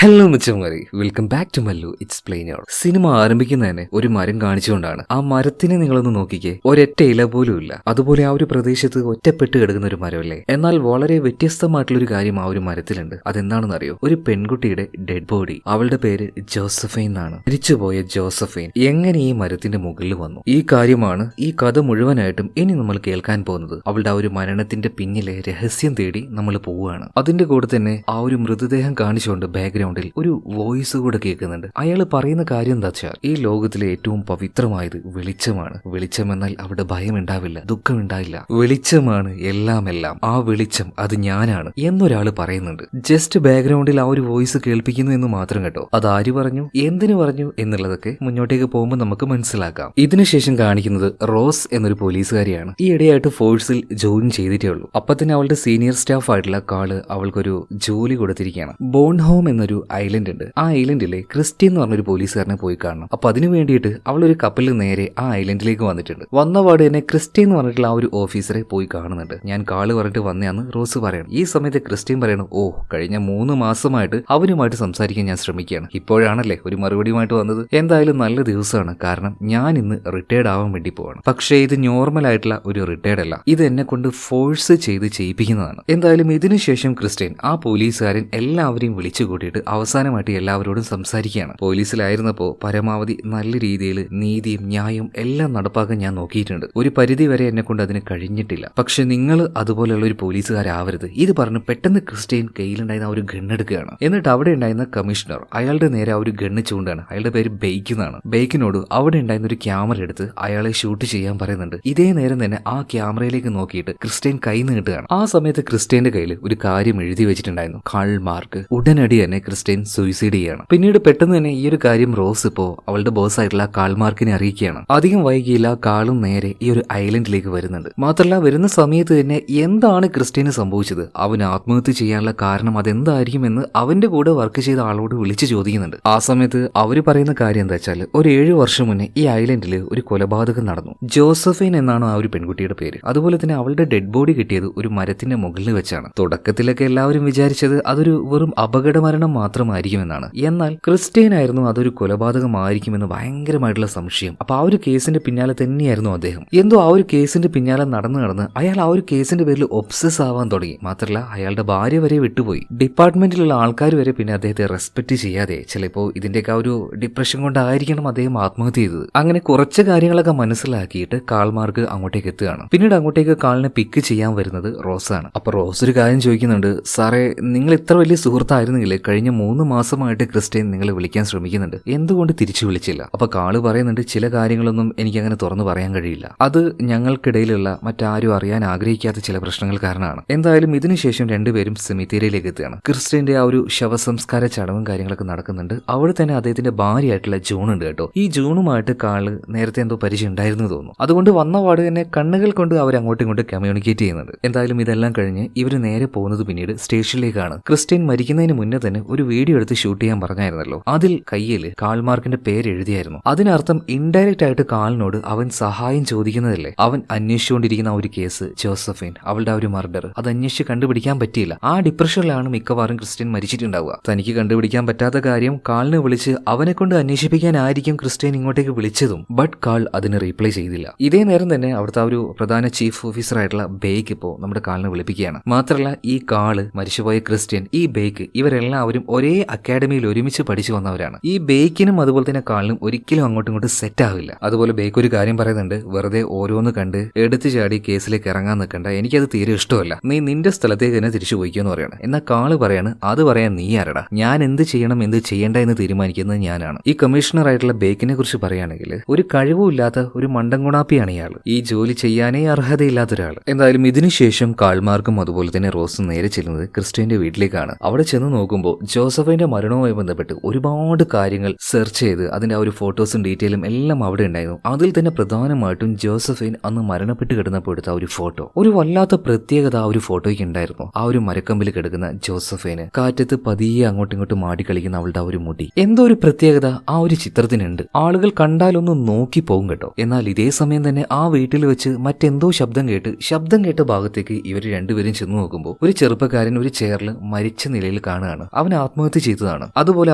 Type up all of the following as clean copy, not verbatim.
Hello മിച്ചന്മാരെ, welcome back to Mallu explain your. Cinema ആരംഭിക്കുന്നതന്നെ ഒരു മരം കാണിച്ചുകൊണ്ടാണ്. ആ മരത്തിനെ നിങ്ങളൊന്ന് നോക്കിക്കേ, ഒരൊറ്റ ഇല പോലും ഇല്ല. അതുപോലെ ആ ഒരു പ്രദേശത്ത് ഒറ്റപ്പെട്ട് കിടക്കുന്ന ഒരു മരമല്ലേ. എന്നാൽ വളരെ വ്യത്യസ്തമായിട്ടുള്ള ഒരു കാര്യം ആ ഒരു മരത്തിലുണ്ട്. അതെന്താണെന്ന് അറിയോ? ഒരു പെൺകുട്ടിയുടെ ഡെഡ് ബോഡി. അവളുടെ പേര് ജോസഫൈൻ എന്നാണ്. മരിച്ചുപോയ ജോസഫൈൻ എങ്ങനെ ഈ മരത്തിന്റെ മുകളിൽ വന്നു? ഈ കാര്യമാണ് ഈ കഥ മുഴുവനായിട്ടും ഇനി നമ്മൾ കേൾക്കാൻ പോകുന്നത്. അവളുടെ ആ ഒരു മരണത്തിന്റെ പിന്നിലെ രഹസ്യം തേടി നമ്മൾ പോവുകയാണ്. അതിന്റെ കൂടെ തന്നെ ആ ഒരു മൃതദേഹം കാണിച്ചുകൊണ്ട് ബാക്ക്ഗ്രൗണ്ടിൽ ഒരു വോയിസ് കൂടെ കേൾക്കുന്നുണ്ട്. അയാൾ പറയുന്ന കാര്യം എന്താ വെച്ചാൽ, ഈ ലോകത്തിലെ ഏറ്റവും പവിത്രമായത് വെളിച്ചമാണ്. വെളിച്ചം എന്നാൽ അവിടെ ഭയം ഉണ്ടാവില്ല, ദുഃഖം ഉണ്ടാവില്ല. വെളിച്ചമാണ് എല്ലാം. ആ വെളിച്ചം അത് ഞാനാണ് എന്നൊരാൾ പറയുന്നുണ്ട്. ജസ്റ്റ് ബാക്ക്ഗ്രൗണ്ടിൽ ആ ഒരു വോയിസ് കേൾപ്പിക്കുന്നു എന്ന് മാത്രം കേട്ടോ. അത് ആര് പറഞ്ഞു, എന്തിനു പറഞ്ഞു എന്നുള്ളതൊക്കെ മുന്നോട്ടേക്ക് പോകുമ്പോൾ നമുക്ക് മനസ്സിലാക്കാം. ഇതിനുശേഷം കാണിക്കുന്നത് റോസ് എന്നൊരു പോലീസുകാരിയാണ്. ഈ ഇടയായിട്ട് ഫോഴ്സിൽ ജോയിൻ ചെയ്തിട്ടേ ഉള്ളൂ. അപ്പൊ തന്നെ അവളുടെ സീനിയർ സ്റ്റാഫ് ആയിട്ടുള്ള കാള് അവൾക്കൊരു ജോലി കൊടുത്തിരിക്കുകയാണ്. ബോൺ ഹോം എന്നൊരു ഐലൻഡ് ഉണ്ട്. ആ ഐലൻഡിലെ ക്രിസ്റ്റി എന്ന് പറഞ്ഞൊരു പോലീസുകാരനെ പോയി കാണണം. അപ്പൊ അതിനു വേണ്ടിയിട്ട് അവളൊരു കപ്പലിൽ നേരെ ആ ഐലൻഡിലേക്ക് വന്നിട്ടുണ്ട്. വന്നപാട് തന്നെ ക്രിസ്റ്റി എന്ന് പറഞ്ഞിട്ടുള്ള ആ ഒരു ഓഫീസറെ പോയി കാണുന്നുണ്ട്. ഞാൻ കാള് പറഞ്ഞിട്ട് വന്നയാന്ന് റോസ് പറയണം. ഈ സമയത്ത് ക്രിസ്ത്യൻ പറയണം, ഓ കഴിഞ്ഞ 3 മാസമായിട്ട് അവനുമായിട്ട് സംസാരിക്കാൻ ഞാൻ ശ്രമിക്കുകയാണ്. ഇപ്പോഴാണല്ലേ ഒരു മറുപടിയുമായിട്ട് വന്നത്. എന്തായാലും നല്ല ദിവസമാണ്, കാരണം ഞാൻ ഇന്ന് റിട്ടയർഡ് ആവാൻ വേണ്ടി പോവാണ്. പക്ഷേ ഇത് നോർമൽ ആയിട്ടുള്ള ഒരു റിട്ടയർഡ് അല്ല, ഇത് എന്നെ കൊണ്ട് ഫോഴ്സ് ചെയ്ത് ചെയ്യിപ്പിക്കുന്നതാണ്. എന്തായാലും ഇതിനുശേഷം ക്രിസ്ത്യൻ ആ പോലീസുകാരൻ എല്ലാവരെയും വിളിച്ചു കൂട്ടിയിട്ട് അവസാനമായിട്ട് എല്ലാവരോടും സംസാരിക്കുകയാണ്. പോലീസിലായിരുന്നപ്പോൾ പരമാവധി നല്ല രീതിയിൽ നീതിയും ന്യായവും എല്ലാം നടപ്പാക്കാൻ ഞാൻ നോക്കിയിട്ടുണ്ട്. ഒരു പരിധി വരെ എന്നെ കൊണ്ട് അതിന് കഴിഞ്ഞിട്ടില്ല. പക്ഷെ നിങ്ങൾ അതുപോലെയുള്ള ഒരു പോലീസുകാരാവരുത്. ഇത് പറഞ്ഞ് പെട്ടെന്ന് ക്രിസ്ത്യൻ കയ്യിലുണ്ടായിരുന്ന ഒരു ഗണ്ണെടുക്കുകയാണ്. എന്നിട്ട് അവിടെ ഉണ്ടായിരുന്ന കമ്മീഷണർ അയാളുടെ നേരെ ആ ഒരു ഗണ്ണ് ചൂണ്ടാണ്. അയാളുടെ പേര് ബെയ്ക്ക് എന്നാണ്. ബെയ്ക്കിനോട് അവിടെ ഉണ്ടായിരുന്ന ഒരു ക്യാമറ എടുത്ത് അയാളെ ഷൂട്ട് ചെയ്യാൻ പറയുന്നുണ്ട്. ഇതേ നേരം തന്നെ ആ ക്യാമറയിലേക്ക് നോക്കിയിട്ട് ക്രിസ്ത്യൻ കൈ നീട്ടുകയാണ്. ആ സമയത്ത് ക്രിസ്ത്യന്റെ കയ്യിൽ ഒരു കാര്യം എഴുതി വെച്ചിട്ടുണ്ടായിരുന്നു, കാൾ മാർക്ക്. ഉടനടി തന്നെ ക്രിസ്ത്യൻ സൂയിസൈഡ് ചെയ്യാണ്. പിന്നീട് പെട്ടെന്ന് തന്നെ ഈ ഒരു കാര്യം റോസ് ഇപ്പോ അവളുടെ ബോസ് ആയിട്ടുള്ള കാൾ മാർക്കിനെ അറിയിക്കുകയാണ്. അധികം വൈകിയില്ല, കാളും നേരെ ഈ ഒരു ഐലൻഡിലേക്ക് വരുന്നുണ്ട്. മാത്രമല്ല വരുന്ന സമയത്ത് തന്നെ എന്താണ് ക്രിസ്ത്യന് സംഭവിച്ചത്, അവൻ ആത്മഹത്യ ചെയ്യാനുള്ള കാരണം അതെന്തായിരിക്കുമെന്ന് അവന്റെ കൂടെ വർക്ക് ചെയ്ത ആളോട് വിളിച്ചു ചോദിക്കുന്നുണ്ട്. ആ സമയത്ത് അവര് പറയുന്ന കാര്യം എന്താ വെച്ചാൽ, ഒരു 7 വർഷം മുന്നേ ഈ ഐലൻഡിൽ ഒരു കൊലപാതകം നടന്നു. ജോസഫൈൻ എന്നാണ് ആ ഒരു പെൺകുട്ടിയുടെ പേര്. അതുപോലെ തന്നെ അവളുടെ ഡെഡ് ബോഡി കിട്ടിയത് ഒരു മരത്തിന്റെ മുകളിൽ വെച്ചാണ്. തുടക്കത്തിലൊക്കെ എല്ലാവരും വിചാരിച്ചത് അതൊരു വെറും അപകട മരണം മാത്രമായിരിക്കുമെന്നാണ്. എന്നാൽ ക്രിസ്ത്യനായിരുന്നു അതൊരു കൊലപാതകമായിരിക്കുമെന്ന് ഭയങ്കരമായിട്ടുള്ള സംശയം. അപ്പൊ ആ ഒരു കേസിന്റെ പിന്നാലെ തന്നെയായിരുന്നു അദ്ദേഹം. എന്തോ ആ ഒരു കേസിന്റെ പിന്നാലെ നടന്ന് അയാൾ ആ ഒരു കേസിന്റെ പേരിൽ ഒബ്സസ് ആവാൻ തുടങ്ങി. മാത്രമല്ല അയാളുടെ ഭാര്യ വരെ വിട്ടുപോയി. ഡിപ്പാർട്ട്മെന്റിലുള്ള ആൾക്കാർ വരെ പിന്നെ അദ്ദേഹത്തെ റെസ്പെക്ട് ചെയ്യാതെ, ചിലപ്പോ ഇതിന്റെയൊക്കെ ആ ഒരു ഡിപ്രഷൻ കൊണ്ടായിരിക്കണം അദ്ദേഹം ആത്മഹത്യ ചെയ്തത്. അങ്ങനെ കുറച്ച് കാര്യങ്ങളൊക്കെ മനസ്സിലാക്കിയിട്ട് കാൾമാർക്ക് അങ്ങോട്ടേക്ക് എത്തുകയാണ്. പിന്നീട് അങ്ങോട്ടേക്ക് കാളിനെ പിക്ക് ചെയ്യാൻ വരുന്നത് റോസാണ്. അപ്പൊ റോസ് ഒരു കാര്യം ചോദിക്കുന്നുണ്ട്, സാറേ നിങ്ങൾ ഇത്ര വലിയ സുഹൃത്തായിരുന്നെങ്കിൽ കഴിഞ്ഞ 3 മാസമായിട്ട് ക്രിസ്ത്യൻ നിങ്ങളെ വിളിക്കാൻ ശ്രമിക്കുന്നുണ്ട്, എന്തുകൊണ്ട് തിരിച്ചു വിളിച്ചില്ല? അപ്പൊ കാള് പറയുന്നുണ്ട്, ചില കാര്യങ്ങളൊന്നും എനിക്ക് അങ്ങനെ തുറന്നു പറയാൻ കഴിയില്ല. അത് ഞങ്ങൾക്കിടയിലുള്ള മറ്റാരും അറിയാൻ ആഗ്രഹിക്കാത്ത ചില പ്രശ്നങ്ങൾ കാരണമാണ്. എന്തായാലും ഇതിനുശേഷം രണ്ടുപേരും സെമിത്തേരിയിലേക്ക് എത്തുകയാണ്. ക്രിസ്ത്യന്റെ ആ ഒരു ശവസംസ്കാര ചടങ്ങും കാര്യങ്ങളൊക്കെ നടക്കുന്നുണ്ട്. അവിടെ തന്നെ അദ്ദേഹത്തിന്റെ ഭാര്യയായിട്ടുള്ള ജൂൺ ഉണ്ട് കേട്ടോ. ഈ ജൂണുമായിട്ട് കാള് നേരത്തെ എന്തോ പരിചയം ഉണ്ടായിരുന്നു തോന്നുന്നു. അതുകൊണ്ട് വന്ന പാട് തന്നെ കണ്ണുകൾ കൊണ്ട് അവർ അങ്ങോട്ടും ഇങ്ങോട്ടും കമ്മ്യൂണിക്കേറ്റ് ചെയ്യുന്നുണ്ട്. എന്തായാലും ഇതെല്ലാം കഴിഞ്ഞ് ഇവര് നേരെ പോകുന്നത് പിന്നീട് സ്റ്റേഷനിലേക്കാണ്. ക്രിസ്ത്യൻ മരിക്കുന്നതിന് മുന്നേ തന്നെ ഒരു വീഡിയോ എടുത്ത് ഷൂട്ട് ചെയ്യാൻ പറഞ്ഞായിരുന്നല്ലോ. അതിൽ കയ്യില് കാൾമാർക്കിന്റെ പേര് എഴുതിയായിരുന്നു. അതിനർത്ഥം ഇൻഡയറക്റ്റ് ആയിട്ട് കാളിനോട് അവൻ സഹായം ചോദിക്കുന്നതല്ലേ. അവൻ അന്വേഷിച്ചുകൊണ്ടിരിക്കുന്ന ആ ഒരു കേസ്, ജോസഫൈൻ അവളുടെ ആ ഒരു മർഡർ, അത് അന്വേഷിച്ച് കണ്ടുപിടിക്കാൻ പറ്റിയില്ല. ആ ഡിപ്രഷനിലാണ് മിക്കവാറും ക്രിസ്ത്യൻ മരിച്ചിട്ടുണ്ടാവുക. തനിക്ക് കണ്ടുപിടിക്കാൻ പറ്റാത്ത കാര്യം കാളിനെ വിളിച്ച് അവനെ കൊണ്ട് അന്വേഷിപ്പിക്കാനായിരിക്കും ക്രിസ്ത്യൻ ഇങ്ങോട്ടേക്ക് വിളിച്ചതും. ബട്ട് കാൾ അതിന് റീപ്ലൈ ചെയ്തില്ല. ഇതേ നേരം തന്നെ അവിടുത്തെ ആ ഒരു പ്രധാന ചീഫ് ഓഫീസർ ആയിട്ടുള്ള ബേക്ക് ഇപ്പോ നമ്മുടെ കാളിനെ വിളിപ്പിക്കുകയാണ്. മാത്രമല്ല ഈ കാള്, മരിച്ചുപോയ ക്രിസ്ത്യൻ, ഈ ബേക്ക്, ഇവരെല്ലാവരും ഒരേ അക്കാഡമിയിൽ ഒരുമിച്ച് പഠിച്ചു വന്നവരാണ്. ഈ ബേക്കിനും അതുപോലെ തന്നെ കാളിനും ഒരിക്കലും അങ്ങോട്ടും ഇങ്ങോട്ടും സെറ്റ് ആവില്ല. അതുപോലെ ബേക്ക് ഒരു കാര്യം പറയുന്നുണ്ട്, വെറുതെ ഓരോന്ന് കണ്ട് എടുത്തു ചാടി കേസിലേക്ക് ഇറങ്ങാൻ നിൽക്കണ്ട, എനിക്കത് തീരെ ഇഷ്ടമല്ല, നീ നിന്റെ സ്ഥലത്തേക്ക് തന്നെ തിരിച്ചു പോയിക്കുമെന്ന് പറയാണ്. എന്നാൽ കാള് പറയാണ്, അത് പറയാൻ നീ ആരടാ, ഞാൻ എന്ത് ചെയ്യണം എന്ത് ചെയ്യേണ്ട എന്ന് തീരുമാനിക്കുന്നത് ഞാനാണ്. ഈ കമ്മീഷണർ ആയിട്ടുള്ള ബേക്കിനെ കുറിച്ച് പറയുകയാണെങ്കിൽ ഒരു കഴിവുമില്ലാത്ത ഒരു മണ്ടൻകുണാപ്പിയാണ് ഇയാൾ. ഈ ജോലി ചെയ്യാനേ അർഹതയില്ലാത്ത ഒരാൾ. എന്തായാലും ഇതിനുശേഷം കാൾമാർക്കും അതുപോലെ തന്നെ റോസും നേരെ ചെല്ലുന്നത് ക്രിസ്ത്യന്റെ വീട്ടിലേക്കാണ്. അവിടെ ചെന്ന് നോക്കുമ്പോൾ ജോസഫൈന്റെ മരണവുമായി ബന്ധപ്പെട്ട് ഒരുപാട് കാര്യങ്ങൾ സെർച്ച് ചെയ്ത് അതിന്റെ ആ ഒരു ഫോട്ടോസും ഡീറ്റെയിലും എല്ലാം അവിടെ ഉണ്ടായിരുന്നു. അതിൽ തന്നെ പ്രധാനമായിട്ടും ജോസഫൈൻ അന്ന് മരണപ്പെട്ട് കിടന്നപ്പോൾ എടുത്ത ഒരു ഫോട്ടോ, ഒരു വല്ലാത്ത പ്രത്യേകത ആ ഒരു ഫോട്ടോയ്ക്ക് ഉണ്ടായിരുന്നു. ആ ഒരു മരക്കമ്പിൽ കിടക്കുന്ന ജോസഫൈന് കാറ്റത്ത് പതിയെ അങ്ങോട്ടും ഇങ്ങോട്ടും മാടിക്കളിക്കുന്ന അവളുടെ ആ ഒരു മുടി, എന്തോ ഒരു പ്രത്യേകത ആ ഒരു ചിത്രത്തിനുണ്ട്. ആളുകൾ കണ്ടാലൊന്ന് നോക്കി പോകും കേട്ടോ. എന്നാൽ ഇതേ സമയം തന്നെ ആ വീട്ടിൽ വെച്ച് മറ്റെന്തോ ശബ്ദം കേട്ട ഭാഗത്തേക്ക് ഇവർ രണ്ടുപേരും ചെന്ന് നോക്കുമ്പോൾ ഒരു ചെറുപ്പക്കാരൻ ഒരു ചെയറിൽ മരിച്ച നിലയിൽ കാണുകയാണ്. അവൻ ആ ആത്മഹത്യ ചെയ്തതാണ്. അതുപോലെ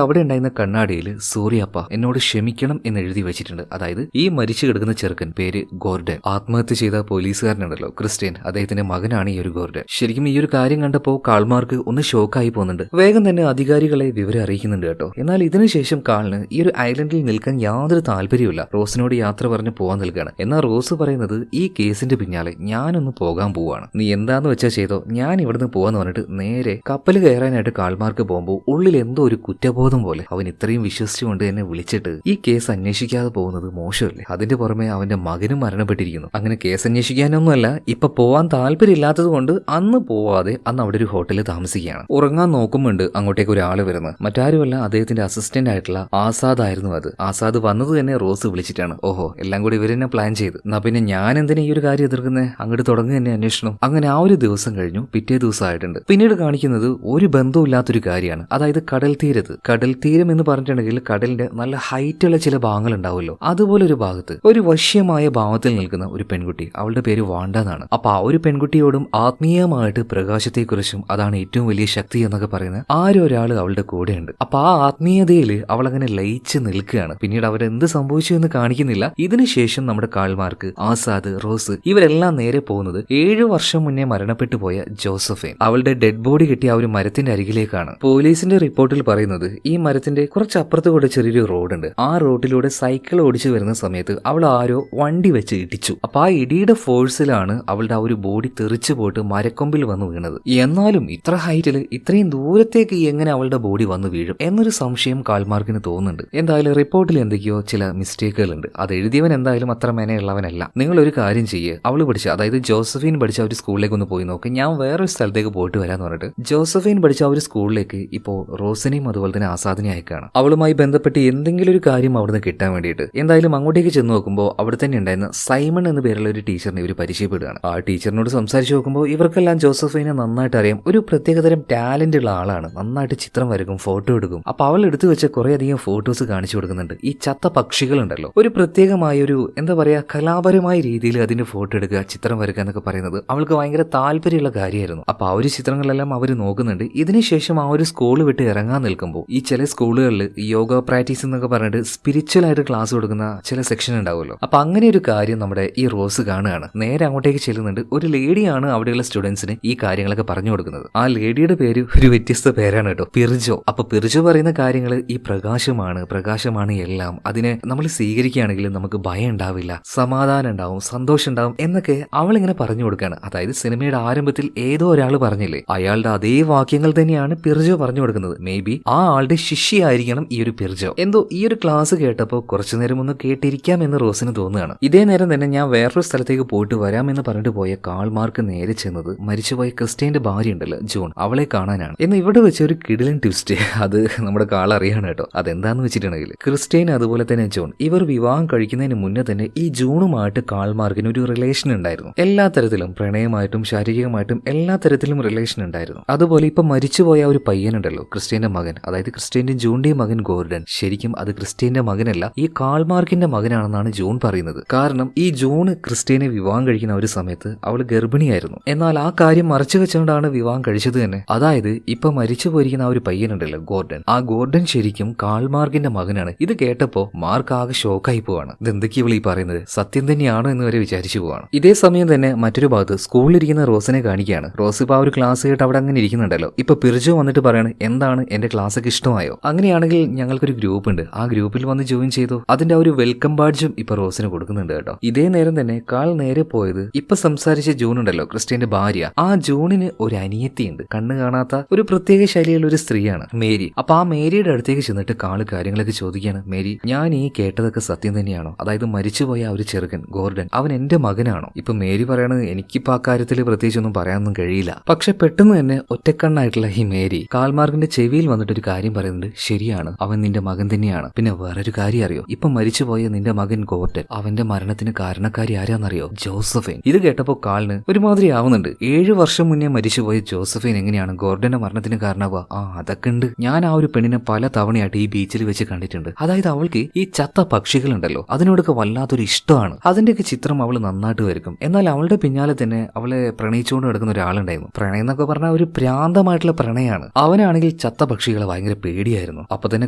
അവിടെ ഉണ്ടായിരുന്ന കണ്ണാടിയിൽ സൂര്യപ്പ എന്നോട് ക്ഷമിക്കണം എന്ന് എഴുതി വെച്ചിട്ടുണ്ട്. അതായത് ഈ മരിച്ചു കിടക്കുന്ന ചെറുക്കൻ പേര് ഗോർഡൻ. ആത്മഹത്യ ചെയ്ത പോലീസുകാരനുണ്ടല്ലോ ക്രിസ്റ്റ്യൻ, അദ്ദേഹത്തിന്റെ മകനാണ് ഈ ഒരു ഗോർഡൻ. ശരിക്കും ഈ ഒരു കാര്യം കണ്ടപ്പോൾ കാൾമാർക്ക് ഒന്ന് ഷോക്കായി പോകുന്നുണ്ട്. വേഗം തന്നെ അധികാരികളെ വിവരം അറിയിക്കുന്നുണ്ട് കേട്ടോ. എന്നാൽ ഇതിനുശേഷം കാളിന് ഈ ഒരു ഐലൻഡിൽ നിൽക്കാൻ യാതൊരു താല്പര്യമില്ല. റോസിനോട് യാത്ര പറഞ്ഞ് പോകാൻ നിൽക്കുകയാണ്. എന്നാൽ റോസ് പറയുന്നത് ഈ കേസിന്റെ പിന്നാലെ ഞാനൊന്ന് പോകാൻ പോവാണ്, നീ എന്താന്ന് വെച്ചാൽ ചെയ്തോ, ഞാൻ ഇവിടുന്ന് പോവാന്ന് പറഞ്ഞിട്ട് നേരെ കപ്പൽ കയറാനായിട്ട് കാൾമാർക്ക് പോകുമ്പോൾ ഉള്ളിൽ എന്തോ ഒരു കുറ്റബോധം പോലെ അവൻ ഇത്രയും വിശ്വസിച്ചുകൊണ്ട് എന്നെ വിളിച്ചിട്ട് ഈ കേസ് അന്വേഷിക്കാതെ പോകുന്നത് മോശമല്ലേ. അതിന്റെ പുറമെ അവന്റെ മകനും മരണപ്പെട്ടിരിക്കുന്നു. അങ്ങനെ കേസ് അന്വേഷിക്കാനൊന്നുമല്ല, ഇപ്പൊ പോവാൻ താല്പര്യമില്ലാത്തത് കൊണ്ട് അന്ന് പോവാതെ അന്ന് അവിടെ ഒരു ഹോട്ടലിൽ താമസിക്കുകയാണ്. ഉറങ്ങാൻ നോക്കുമ്പോണ്ട് അങ്ങോട്ടേക്ക് ഒരാള് വരുന്നത്. മറ്റാരുമല്ല, അദ്ദേഹത്തിന്റെ അസിസ്റ്റന്റ് ആയിട്ടുള്ള ആസാദ് ആയിരുന്നു അത്. ആസാദ് വന്നത് തന്നെ റോസ് വിളിച്ചിട്ടാണ്. ഓഹോ, എല്ലാം കൂടി ഇവരെന്നെ പ്ലാൻ ചെയ്ത്, എന്നാ പിന്നെ ഞാൻ എന്തിനാ ഈ ഒരു കാര്യം എതിർക്കുന്നത്, അങ്ങോട്ട് തുടങ്ങുക തന്നെ അന്വേഷണം. അങ്ങനെ ആ ഒരു ദിവസം കഴിഞ്ഞു. പിറ്റേ ദിവസം ആയിട്ടുണ്ട്. പിന്നീട് കാണിക്കുന്നത് ഒരു ബന്ധമില്ലാത്തൊരു കാര്യമാണ്. അതായത് കടൽ തീരത്ത്, കടൽ തീരം എന്ന് പറഞ്ഞിട്ടുണ്ടെങ്കിൽ കടലിന്റെ നല്ല ഹൈറ്റുള്ള ചില ഭാഗങ്ങൾ ഉണ്ടാവുമല്ലോ, അതുപോലെ ഒരു ഭാഗത്ത് ഒരു വശ്യമായ ഭാവത്തിൽ നിൽക്കുന്ന ഒരു പെൺകുട്ടി. അവളുടെ പേര് വാണ്ട എന്നാണ്. അപ്പൊ ആ ഒരു പെൺകുട്ടിയോടും ആത്മീയമായിട്ട് പ്രകാശത്തെക്കുറിച്ചും അതാണ് ഏറ്റവും വലിയ ശക്തി എന്നൊക്കെ പറയുന്നത് ആരൊരാള് അവളുടെ കൂടെയുണ്ട്. അപ്പൊ ആ ആത്മീയതയിൽ അവൾ അങ്ങനെ ലയിച്ച് നിൽക്കുകയാണ്. പിന്നീട് അവരെന്ത് സംഭവിച്ചു എന്ന് കാണിക്കുന്നില്ല. ഇതിനുശേഷം നമ്മുടെ കാൾമാർക്ക്, ആസാദ്, റോസ് ഇവരെല്ലാം നേരെ പോകുന്നത് 7 വർഷം മുന്നേ മരണപ്പെട്ടു പോയ ജോസഫൈൻ, അവളുടെ ഡെഡ് ബോഡി കിട്ടിയ ആ ഒരു മരത്തിന്റെ അരികിലേക്കാണ്. പോലീസിന്റെ റിപ്പോർട്ടിൽ പറയുന്നത് ഈ മരത്തിന്റെ കുറച്ച് അപ്പുറത്ത് കൂടെ ചെറിയൊരു റോഡുണ്ട്. ആ റോഡിലൂടെ സൈക്കിൾ ഓടിച്ചു വരുന്ന സമയത്ത് അവൾ ആരോ വണ്ടി വെച്ച് ഇടിച്ചു. അപ്പൊ ആ ഇടിയുടെ ഫോഴ്സിലാണ് അവളുടെ ആ ഒരു ബോഡി തെറിച്ചു പോയിട്ട് മരക്കൊമ്പിൽ വന്ന് വീണത്. എന്നാലും ഇത്ര ഹൈറ്റിൽ ഇത്രയും ദൂരത്തേക്ക് എങ്ങനെ അവളുടെ ബോഡി വന്ന് വീഴും എന്നൊരു സംശയം കാൾമാർക്കിന് തോന്നുന്നുണ്ട്. എന്തായാലും റിപ്പോർട്ടിൽ എന്തൊക്കെയോ ചില മിസ്റ്റേക്കുകളുണ്ട്. അത് എഴുതിയവൻ എന്തായാലും അത്ര മേനെയുള്ളവനല്ല. നിങ്ങൾ ഒരു കാര്യം ചെയ്യുക, അവള് പഠിച്ച, അതായത് ജോസഫീൻ പഠിച്ച ഒരു സ്കൂളിലേക്ക് ഒന്ന് പോയി നോക്ക്, ഞാൻ വേറൊരു സ്ഥലത്തേക്ക് പോയിട്ട് വരാന്ന് പറഞ്ഞിട്ട് ജോസഫീൻ പഠിച്ച ആ ഒരു സ്കൂളിലേക്ക് ഇപ്പോ റോസിനെയും അതുപോലെ തന്നെ ആസാദിനെ അയക്കാണ്. അവളുമായി ബന്ധപ്പെട്ട് എന്തെങ്കിലും ഒരു കാര്യം അവിടുന്ന് കിട്ടാൻ വേണ്ടിയിട്ട്. എന്തായാലും അങ്ങോട്ടേക്ക് ചെന്ന് നോക്കുമ്പോൾ അവിടെ തന്നെ ഉണ്ടായിരുന്ന സൈമൺ എന്ന പേരുള്ള ഒരു ടീച്ചറിനെ ഇവർ പരിചയപ്പെടുകയാണ്. ആ ടീച്ചറിനോട് സംസാരിച്ച് നോക്കുമ്പോൾ ഇവർക്കെല്ലാം ജോസഫീനെ നന്നായിട്ട് അറിയാം. ഒരു പ്രത്യേകതരം ടാലന്റ് ഉള്ള ആളാണ്, നന്നായിട്ട് ചിത്രം വരക്കും, ഫോട്ടോ എടുക്കും. അപ്പൊ അവൾ എടുത്തു വെച്ച കുറെ അധികം ഫോട്ടോസ് കാണിച്ചു കൊടുക്കുന്നുണ്ട്. ഈ ചത്ത പക്ഷികളുണ്ടല്ലോ, ഒരു പ്രത്യേകമായ ഒരു എന്താ പറയാ കലാപരമായ രീതിയിൽ അതിന്റെ ഫോട്ടോ എടുക്കുക, ചിത്രം വരക്കുക എന്നൊക്കെ പറയുന്നത് അവൾക്ക് ഭയങ്കര താല്പര്യമുള്ള കാര്യമായിരുന്നു. അപ്പൊ ആ ഒരു ചിത്രങ്ങളെല്ലാം അവർ നോക്കുന്നുണ്ട്. ഇതിനുശേഷം ആ ഒരു സ്കൂൾ വിട്ട് ഇറങ്ങാൻ നിൽക്കുമ്പോൾ ഈ ചില സ്കൂളുകളിൽ യോഗ പ്രാക്ടീസ് എന്നൊക്കെ പറഞ്ഞിട്ട് സ്പിരിച്വൽ ആയിട്ട് ക്ലാസ് കൊടുക്കുന്ന ചില സെക്ഷൻ ഉണ്ടാവുമല്ലോ. അപ്പൊ അങ്ങനെ ഒരു കാര്യം നമ്മുടെ ഈ റോസ് കാണുകയാണ്. നേരെ അങ്ങോട്ടേക്ക് ചെല്ലുന്നുണ്ട്. ഒരു ലേഡിയാണ് അവിടെയുള്ള സ്റ്റുഡൻസിന് ഈ കാര്യങ്ങളൊക്കെ പറഞ്ഞു കൊടുക്കുന്നത്. ആ ലേഡിയുടെ പേര് ഒരു വ്യത്യസ്ത പേരാണ് കേട്ടോ, പിർജോ. അപ്പൊ പിർജോ പറയുന്ന കാര്യങ്ങൾ ഈ പ്രകാശമാണ് എല്ലാം, അതിനെ നമ്മൾ സ്വീകരിക്കുകയാണെങ്കിൽ നമുക്ക് ഭയം ഉണ്ടാവില്ല, സമാധാനം ഉണ്ടാവും, സന്തോഷം ഉണ്ടാവും എന്നൊക്കെ അവൾ ഇങ്ങനെ പറഞ്ഞു കൊടുക്കുകയാണ്. അതായത് സിനിമയുടെ ആരംഭത്തിൽ ഏതോ ഒരാൾ പറഞ്ഞില്ലേ, അയാളുടെ അതേ വാക്യങ്ങൾ തന്നെയാണ് പിർജോ പറഞ്ഞു കൊടുക്കുന്നത്. മേ ബി ആ ആളുടെ ശിഷ്യയായിരിക്കണം ഈ ഒരു പിർജോ. എന്തോ ഈ ഒരു ക്ലാസ് കേട്ടപ്പോൾ കുറച്ചു നേരം ഒന്ന് കേട്ടിരിക്കാം എന്ന് റോസിന് തോന്നുകയാണ്. ഇതേ നേരം തന്നെ ഞാൻ വേറൊരു സ്ഥലത്തേക്ക് പോയിട്ട് വരാമെന്ന് പറഞ്ഞിട്ട് പോയ കാൾമാർക്ക് നേരെ ചെന്നത് മരിച്ചുപോയ ക്രിസ്റ്റ്യന്റെ ഭാര്യ ഉണ്ടല്ലോ ജോൺ, അവളെ കാണാനാണ്. എന്ന് ഇവിടെ വെച്ച ഒരു കിടിലൻ ട്വിസ്റ്റ് അത് നമ്മുടെ കാൾ അറിയാണ് കേട്ടോ. അതെന്താന്ന് വെച്ചിട്ടുണ്ടെങ്കിൽ ക്രിസ്റ്റ്യൻ അതുപോലെ തന്നെ ജോൺ ഇവർ വിവാഹം കഴിക്കുന്നതിന് മുന്നേ തന്നെ ഈ ജൂണുമായിട്ട് കാൾമാർക്കിന് ഒരു റിലേഷൻ ഉണ്ടായിരുന്നു. എല്ലാ തരത്തിലും പ്രണയമായിട്ടും ശാരീരികമായിട്ടും എല്ലാ തരത്തിലും റിലേഷൻ ഉണ്ടായിരുന്നു. അതുപോലെ ഇപ്പൊ മരിച്ചുപോയ ഒരു പയ്യനുണ്ടല്ലോ ക്രിസ്റ്റ്യന്റെ മകൻ, അതായത് ക്രിസ്റ്റ്യന്റെയും ജൂണിന്റെയും മകൻ ഗോർഡൻ, ശരിക്കും അത് ക്രിസ്റ്റ്യന്റെ മകനല്ല, ഈ കാൾമാർക്കിന്റെ മകനാണെന്നാണ് ജോൺ പറയുന്നത്. കാരണം ഈ ജൂൺ ക്രിസ്റ്റ്യനെ വിവാഹം കഴിക്കുന്ന ഒരു സമയത്ത് അവൾ ഗർഭിണിയായിരുന്നു. എന്നാൽ ആ കാര്യം മറച്ചു വെച്ചുകൊണ്ടാണ് വിവാഹം കഴിച്ചത് തന്നെ. അതായത് ഇപ്പൊ മരിച്ചു പോയിരിക്കുന്ന ആ ഒരു പയ്യനുണ്ടല്ലോ ഗോർഡൻ, ആ ഗോർഡൻ ശരിക്കും കാൾമാർക്കിന്റെ മകനാണ്. ഇത് കേട്ടപ്പോ മാർക്ക് ആകെ ഷോക്കായി പോവാണ്. ഇതെന്തൊക്കെയാ ഈ പറയുന്നത്, സത്യം തന്നെയാണോ എന്ന് വരെ വിചാരിച്ചു പോവാണ്. ഇതേ സമയം തന്നെ മറ്റൊരു ഭാഗത്ത് സ്കൂളിലിരിക്കുന്ന റോസിനെ കാണിക്കുകയാണ്. റോസ് ഇപ്പൊ ആ ഒരു ക്ലാസ് കേട്ട് അവിടെ അങ്ങനെ ഇരിക്കുന്നുണ്ടല്ലോ. ഇപ്പൊ പിർജോ വന്നിട്ട് പറയാണ്, എന്താണ് എന്റെ ക്ലാസ് ഒക്കെ ഇഷ്ടമായോ? അങ്ങനെയാണെങ്കിൽ ഞങ്ങൾക്കൊരു ഗ്രൂപ്പ് ഉണ്ട്, ആ ഗ്രൂപ്പിൽ വന്ന് ജോയിൻ ചെയ്തു. അതിന്റെ ആ ഒരു വെൽക്കം ബാഡ്ജും ഇപ്പൊ റോസിന് കൊടുക്കുന്നുണ്ട് കേട്ടോ. ഇതേ നേരം തന്നെ കാൾ നേരെ പോയത് ഇപ്പൊ സംസാരിച്ച ജൂൺ ഉണ്ടല്ലോ ക്രിസ്റ്റ്യന്റെ ഭാര്യ, ആ ജൂണിന് ഒരു അനിയത്തിയുണ്ട്, കണ്ണ് കാണാത്ത ഒരു പ്രത്യേക ശൈലിയുള്ള ഒരു സ്ത്രീയാണ് മേരി. അപ്പൊ ആ മേരിയുടെ അടുത്തേക്ക് ചെന്നിട്ട് കാള് കാര്യങ്ങളൊക്കെ ചോദിക്കുകയാണ്. മേരി, ഞാൻ ഈ കേട്ടതൊക്കെ സത്യം തന്നെയാണോ? അതായത് മരിച്ചുപോയ ആ ഒരു ചെറുക്കൻ ഗോർഡൻ അവൻ എന്റെ മകനാണോ? ഇപ്പൊ മേരി പറയണത് എനിക്കിപ്പോ ആ കാര്യത്തിൽ പ്രത്യേകിച്ചൊന്നും പറയാനൊന്നും കഴിയില്ല. പക്ഷെ പെട്ടെന്ന് തന്നെ ഒറ്റക്കണ്ണായിട്ടുള്ള ഈ മേരി കാൾമാർക്കിന്റെ ചെവിയിൽ വന്നിട്ട് ഒരു കാര്യം പറയുന്നുണ്ട്. ശരിയാണ്, അവൻ നിന്റെ മകൻ തന്നെയാണ്. പിന്നെ വേറൊരു കാര്യം അറിയോ, ഇപ്പൊ മരിച്ചുപോയ നിന്റെ മകൻ ഗോർഡൻ അവന്റെ മരണത്തിന് കാരണക്കാരി ആരാന്നറിയോ? ജോസഫൈൻ. ഇത് കേട്ടപ്പോ കാളിന് ഒരുമാതിരി ആവുന്നുണ്ട്. 7 വർഷം മുന്നേ മരിച്ചുപോയ ജോസഫൈൻ എങ്ങനെയാണ് ഗോർഡന്റെ മരണത്തിന് കാരണമാവുക? ആ അതൊക്കെ ഉണ്ട്. ഞാൻ ആ ഒരു പെണ്ണിനെ പല തവണയായിട്ട് ഈ ബീച്ചിൽ വെച്ച് കണ്ടിട്ടുണ്ട്. അതായത് അവൾക്ക് ഈ ചത്ത പക്ഷികളുണ്ടല്ലോ അതിനോടൊക്കെ വല്ലാത്തൊരു ഇഷ്ടമാണ്. അതിന്റെയൊക്കെ ചിത്രം അവൾ നന്നായിട്ട് വരക്കും. എന്നാൽ അവളുടെ പിന്നാലെ തന്നെ അവളെ പ്രണയിച്ചുകൊണ്ട് കിടക്കുന്ന ഒരാളുണ്ടായിരുന്നു. പ്രണയം എന്നൊക്കെ പറഞ്ഞാൽ ഒരു പ്രാന്തമായിട്ടുള്ള പ്രണയമാണ്. അവനാണെങ്കിൽ അവൾക്കാണെങ്കിൽ ചത്ത പക്ഷികളെ ഭയങ്കര പേടിയായിരുന്നു. അപ്പൊ തന്നെ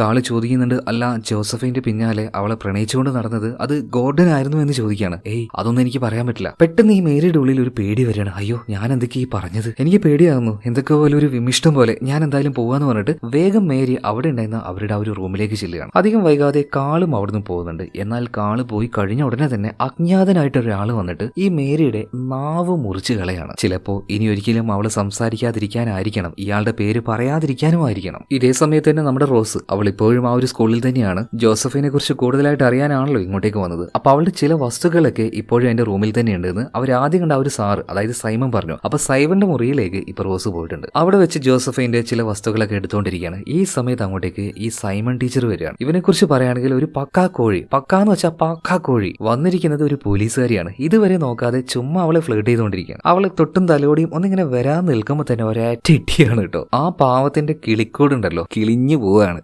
കാള് ചോദിക്കുന്നുണ്ട്, അല്ല ജോസഫിന്റെ പിന്നാലെ അവളെ പ്രണയിച്ചുകൊണ്ട് നടന്നത് അത് ഗോർഡൻ ആയിരുന്നു എന്ന് ചോദിക്കുകയാണ്. ഏയ് അതൊന്നും എനിക്ക് പറയാൻ പറ്റില്ല. പെട്ടെന്ന് ഈ മേരിയുടെ ഉള്ളിൽ ഒരു പേടി വരികയാണ്. അയ്യോ ഞാൻ എന്തൊക്കെയാ ഈ പറഞ്ഞത്, എനിക്ക് പേടിയാകുന്നു, എന്തൊക്കെ പോലെ ഒരു വിമിഷ്ടം പോലെ, ഞാൻ എന്തായാലും പോവാന്ന് പറഞ്ഞിട്ട് വേഗം മേരി അവിടെ ഉണ്ടായിരുന്ന അവരുടെ ആ ഒരു റൂമിലേക്ക് ചെല്ലുകയാണ്. അധികം വൈകാതെ കാളും അവിടുന്ന് പോകുന്നുണ്ട്. എന്നാൽ കാള് പോയി കഴിഞ്ഞ ഉടനെ തന്നെ അജ്ഞാതനായിട്ട് ഒരാൾ വന്നിട്ട് ഈ മേരിയുടെ നാവ് മുറിച്ച് കളയാണ്. ചിലപ്പോ ഇനി ഒരിക്കലും അവള് സംസാരിക്കാതിരിക്കാനായിരിക്കണം, ഇയാളുടെ പേര് പറയാതിരിക്കാനും ആയിരിക്കണം. ഇതേ സമയത്ത് തന്നെ നമ്മുടെ റോസ് അവൾ ഇപ്പോഴും ആ ഒരു സ്കൂളിൽ തന്നെയാണ്. ജോസഫിനെ കുറിച്ച് കൂടുതലായിട്ട് അറിയാനാണല്ലോ ഇങ്ങോട്ടേക്ക് വന്നത്. അപ്പൊ അവളുടെ ചില വസ്തുക്കളൊക്കെ ഇപ്പോഴും എന്റെ റൂമിൽ തന്നെ ഉണ്ടെന്ന് അവർ ആദ്യം കണ്ട ആ ഒരു സാറ്, അതായത് സൈമൺ പറഞ്ഞു. അപ്പൊ സൈമന്റെ മുറിയിലേക്ക് ഇപ്പൊ റോസ് പോയിട്ടുണ്ട്. അവിടെ വെച്ച് ജോസഫിന്റെ ചില വസ്തുക്കളൊക്കെ എടുത്തുകൊണ്ടിരിക്കുകയാണ്. ഈ സമയത്ത് അങ്ങോട്ടേക്ക് ഈ സൈമൺ ടീച്ചർ വരികയാണ്. ഇവനെ കുറിച്ച് പറയുകയാണെങ്കിൽ ഒരു പക്കാ കോഴി, പക്കാന്ന് വെച്ചാൽ പക്കാ കോഴി. വന്നിരിക്കുന്നത് ഒരു പോലീസുകാരിയാണ്. ഇതുവരെ നോക്കാതെ ചുമ്മാ അവളെ ഫ്ലേർട്ട് ചെയ്തുകൊണ്ടിരിക്കുകയാണ്. അവളെ തൊട്ടും തലോടിയും ഒന്നിങ്ങനെ വരാൻ നിൽക്കുമ്പോൾ തന്നെ ഒരേറ്റ ഇട്ടിയാണ് കേട്ടോ. ആ പാവത്തിന്റെ കിളിക്കോടുണ്ടല്ലോ കിളിഞ്ഞു പോവാണ്.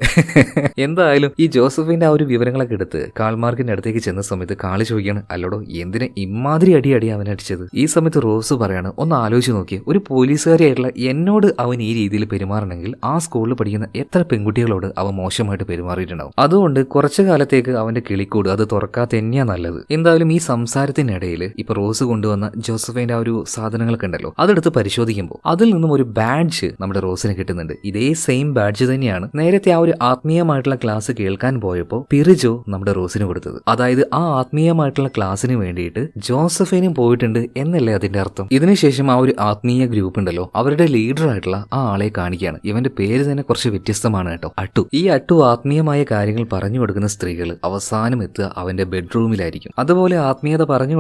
എന്തായാലും ഈ ജോസഫിന്റെ ആ ഒരു വിവരങ്ങളൊക്കെ എടുത്ത് കാൾമാർക്കിന്റെ അടുത്തേക്ക് ചെന്ന സമയത്ത് കാള് ചോദിക്കുകയാണ്, അല്ലോടോ എന്തിനെ ഇമാതിരി അടി അവൻ അടിച്ചത്? ഈ സമയത്ത് റോസ് പറയാണ്, ഒന്ന് ആലോചിച്ച് നോക്കിയേ, ഒരു പോലീസുകാരിയായിട്ടുള്ള എന്നോട് അവൻ ഈ രീതിയിൽ പെരുമാറണമെങ്കിൽ ആ സ്കൂളിൽ പഠിക്കുന്ന എത്ര പെൺകുട്ടികളോട് അവൻ മോശമായിട്ട് പെരുമാറിയിട്ടുണ്ടാവും. അതുകൊണ്ട് കുറച്ചു കാലത്തേക്ക് അവന്റെ കിളിക്കൂട് അത് തുറക്കാത്ത തന്നെയാ നല്ലത്. എന്തായാലും ഈ സംസാരത്തിനിടയിൽ ഇപ്പൊ റോസ് കൊണ്ടുവന്ന ജോസഫിന്റെ ആ ഒരു സാധനങ്ങളൊക്കെ ഉണ്ടല്ലോ അതെടുത്ത് പരിശോധിക്കുമ്പോൾ അതിൽ നിന്നും ഒരു ബാഡ്ജ് നമ്മുടെ റോസിന് കിട്ടുന്നുണ്ട്. ഇതേ സെയിം ബാഡ്ജ് തന്നെയാണ് നേരത്തെ ആ ഒരു ആത്മീയമായിട്ടുള്ള ക്ലാസ് കേൾക്കാൻ പോയപ്പോൾ പിറിജോ നമ്മുടെ റോസിന് കൊടുത്തത്. അതായത് ആ ആത്മീയമായിട്ടുള്ള ക്ലാസ്സിന് വേണ്ടിയിട്ട് ജോസഫിനും പോയിട്ടുണ്ട് എന്നല്ലേ അതിന്റെ അർത്ഥം. ഇതിനുശേഷം ആ ഒരു ആത്മീയ ഗ്രൂപ്പ് ഉണ്ടല്ലോ അവരുടെ ലീഡർ ആയിട്ടുള്ള ആ ആളെ കാണിക്കുകയാണ്. ഇവന്റെ പേര് തന്നെ കുറച്ച് വ്യത്യസ്തമാണ് കേട്ടോ, അട്ടു. ഈ അട്ടു ആത്മീയമായ കാര്യങ്ങൾ പറഞ്ഞു കൊടുക്കുന്ന സ്ത്രീകൾ അവസാനം എത്തുക അവന്റെ ബെഡ്റൂമിലായിരിക്കും. അതുപോലെ ആത്മീയത പറഞ്ഞു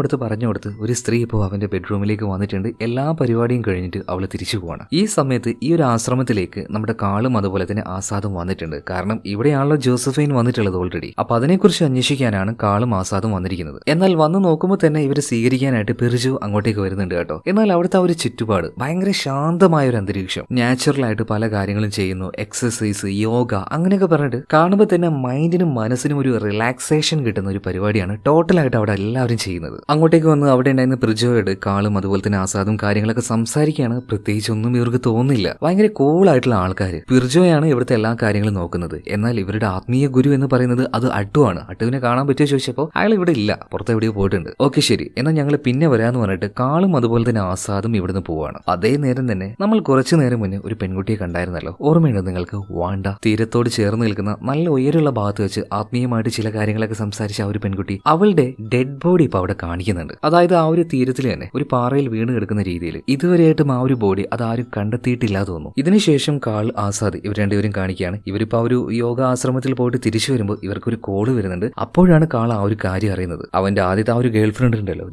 കൊടുത്ത് ഒരു സ്ത്രീ ഇപ്പോൾ അവന്റെ ബെഡ്റൂമിലേക്ക് വന്നിട്ടുണ്ട്. എല്ലാ പരിപാടിയും കഴിഞ്ഞിട്ട് അവൾ തിരിച്ചു പോവാണ്. ഈ സമയത്ത് ഈ ഒരു ആശ്രമത്തിലേക്ക് നമ്മുടെ കാളും അതുപോലെ തന്നെ ആസാദും വന്നിട്ടുണ്ട്. കാരണം ഇവിടെയാണല്ലോ ജോസഫൈൻ വന്നിട്ടുള്ളത് ഓൾറെഡി. അപ്പൊ അതിനെക്കുറിച്ച് അന്വേഷിക്കാനാണ് കാളും ആസാദും വന്നിരിക്കുന്നത്. എന്നാൽ വന്ന് നോക്കുമ്പോൾ തന്നെ ഇവർ സ്വീകരിക്കാനായിട്ട് പിറിജു അങ്ങോട്ടേക്ക് വരുന്നുണ്ട് കേട്ടോ. എന്നാൽ അവിടുത്തെ ഒരു ചുറ്റുപാട് ഭയങ്കര ശാന്തമായ ഒരു അന്തരീക്ഷം, നാച്ചുറൽ ആയിട്ട് പല കാര്യങ്ങളും ചെയ്യുന്നു, എക്സസൈസ്, യോഗ അങ്ങനെയൊക്കെ പറഞ്ഞിട്ട് കാണുമ്പോൾ തന്നെ മൈൻഡിനും മനസ്സിനും ഒരു റിലാക്സേഷൻ കിട്ടുന്ന ഒരു പരിപാടിയാണ് ടോട്ടലായിട്ട് അവിടെ എല്ലാവരും ചെയ്യുന്നത്. അങ്ങോട്ടേക്ക് വന്ന് അവിടെ ഉണ്ടായിരുന്ന പിറിജോയോട് കാളും അതുപോലെ തന്നെ ആസാദും കാര്യങ്ങളൊക്കെ സംസാരിക്കുകയാണ്. പ്രത്യേകിച്ച് ഒന്നും ഇവർക്ക് തോന്നുന്നില്ല. ഭയങ്കര കൂളായിട്ടുള്ള ആൾക്കാർ. പിറിജോയാണ് ഇവിടുത്തെ എല്ലാ കാര്യങ്ങളും നോക്കുന്നത്. എന്നാൽ ഇവരുടെ ആത്മീയ ഗുരു എന്ന് പറയുന്നത് അത് അട്ടുവാണ്. അട്ടുവിനെ കാണാൻ പറ്റുമോ ചോദിച്ചപ്പോൾ അയാൾ ഇവിടെ ഇല്ല, പുറത്ത് എവിടെയോ പോയിട്ടുണ്ട്. ഓക്കെ ശരി, എന്നാൽ ഞങ്ങൾ പിന്നെ വരാന്ന് പറഞ്ഞിട്ട് കാളും അതുപോലെ തന്നെ ആസാദും ഇവിടുന്ന് പോവാണ്. അതേ നേരം തന്നെ നമ്മൾ കുറച്ചു നേരം മുന്നേ ഒരു പെൺകുട്ടിയെ കണ്ടായിരുന്നല്ലോ, ഓർമ്മയുണ്ടോ നിങ്ങൾക്ക്? വാണ്ട. തീരത്തോട് ചേർന്ന് നിൽക്കുന്ന നല്ല ഉയരമുള്ള ഭാഗത്ത് വെച്ച് ആത്മീയമായിട്ട് ചില കാര്യങ്ങളൊക്കെ സംസാരിച്ച ആ ഒരു പെൺകുട്ടി, അവളുടെ ഡെഡ് ബോഡി ഇപ്പൊ അവിടെ കാണിക്കുന്നുണ്ട്. അതായത് ആ ഒരു തീരത്തിൽ തന്നെ ഒരു പാറയിൽ വീണ് കിടക്കുന്ന രീതിയിൽ. ഇതുവരെയായിട്ടും ആ ഒരു ബോഡി അതാരും കണ്ടെത്തിയിട്ടില്ല തോന്നുന്നു. ഇതിനുശേഷം കാൾ, ആസാദ് ഇവർ രണ്ടുപേരും കാണിക്കുകയാണ്. ഇവരിപ്പോ ആ ഒരു യോഗ ആശ്രമത്തിൽ പോയിട്ട് തിരിച്ചു വരുമ്പോൾ ഇവർക്കൊരു കോള് വരുന്നുണ്ട്. അപ്പോഴാണ് കാൾ ആ ഒരു കാര്യം അറിയുന്നത്. അവന്റെ ആദ്യത്തെ ആ ഒരു ഗേൾ ഫ്രണ്ട് ഉണ്ടല്ലോ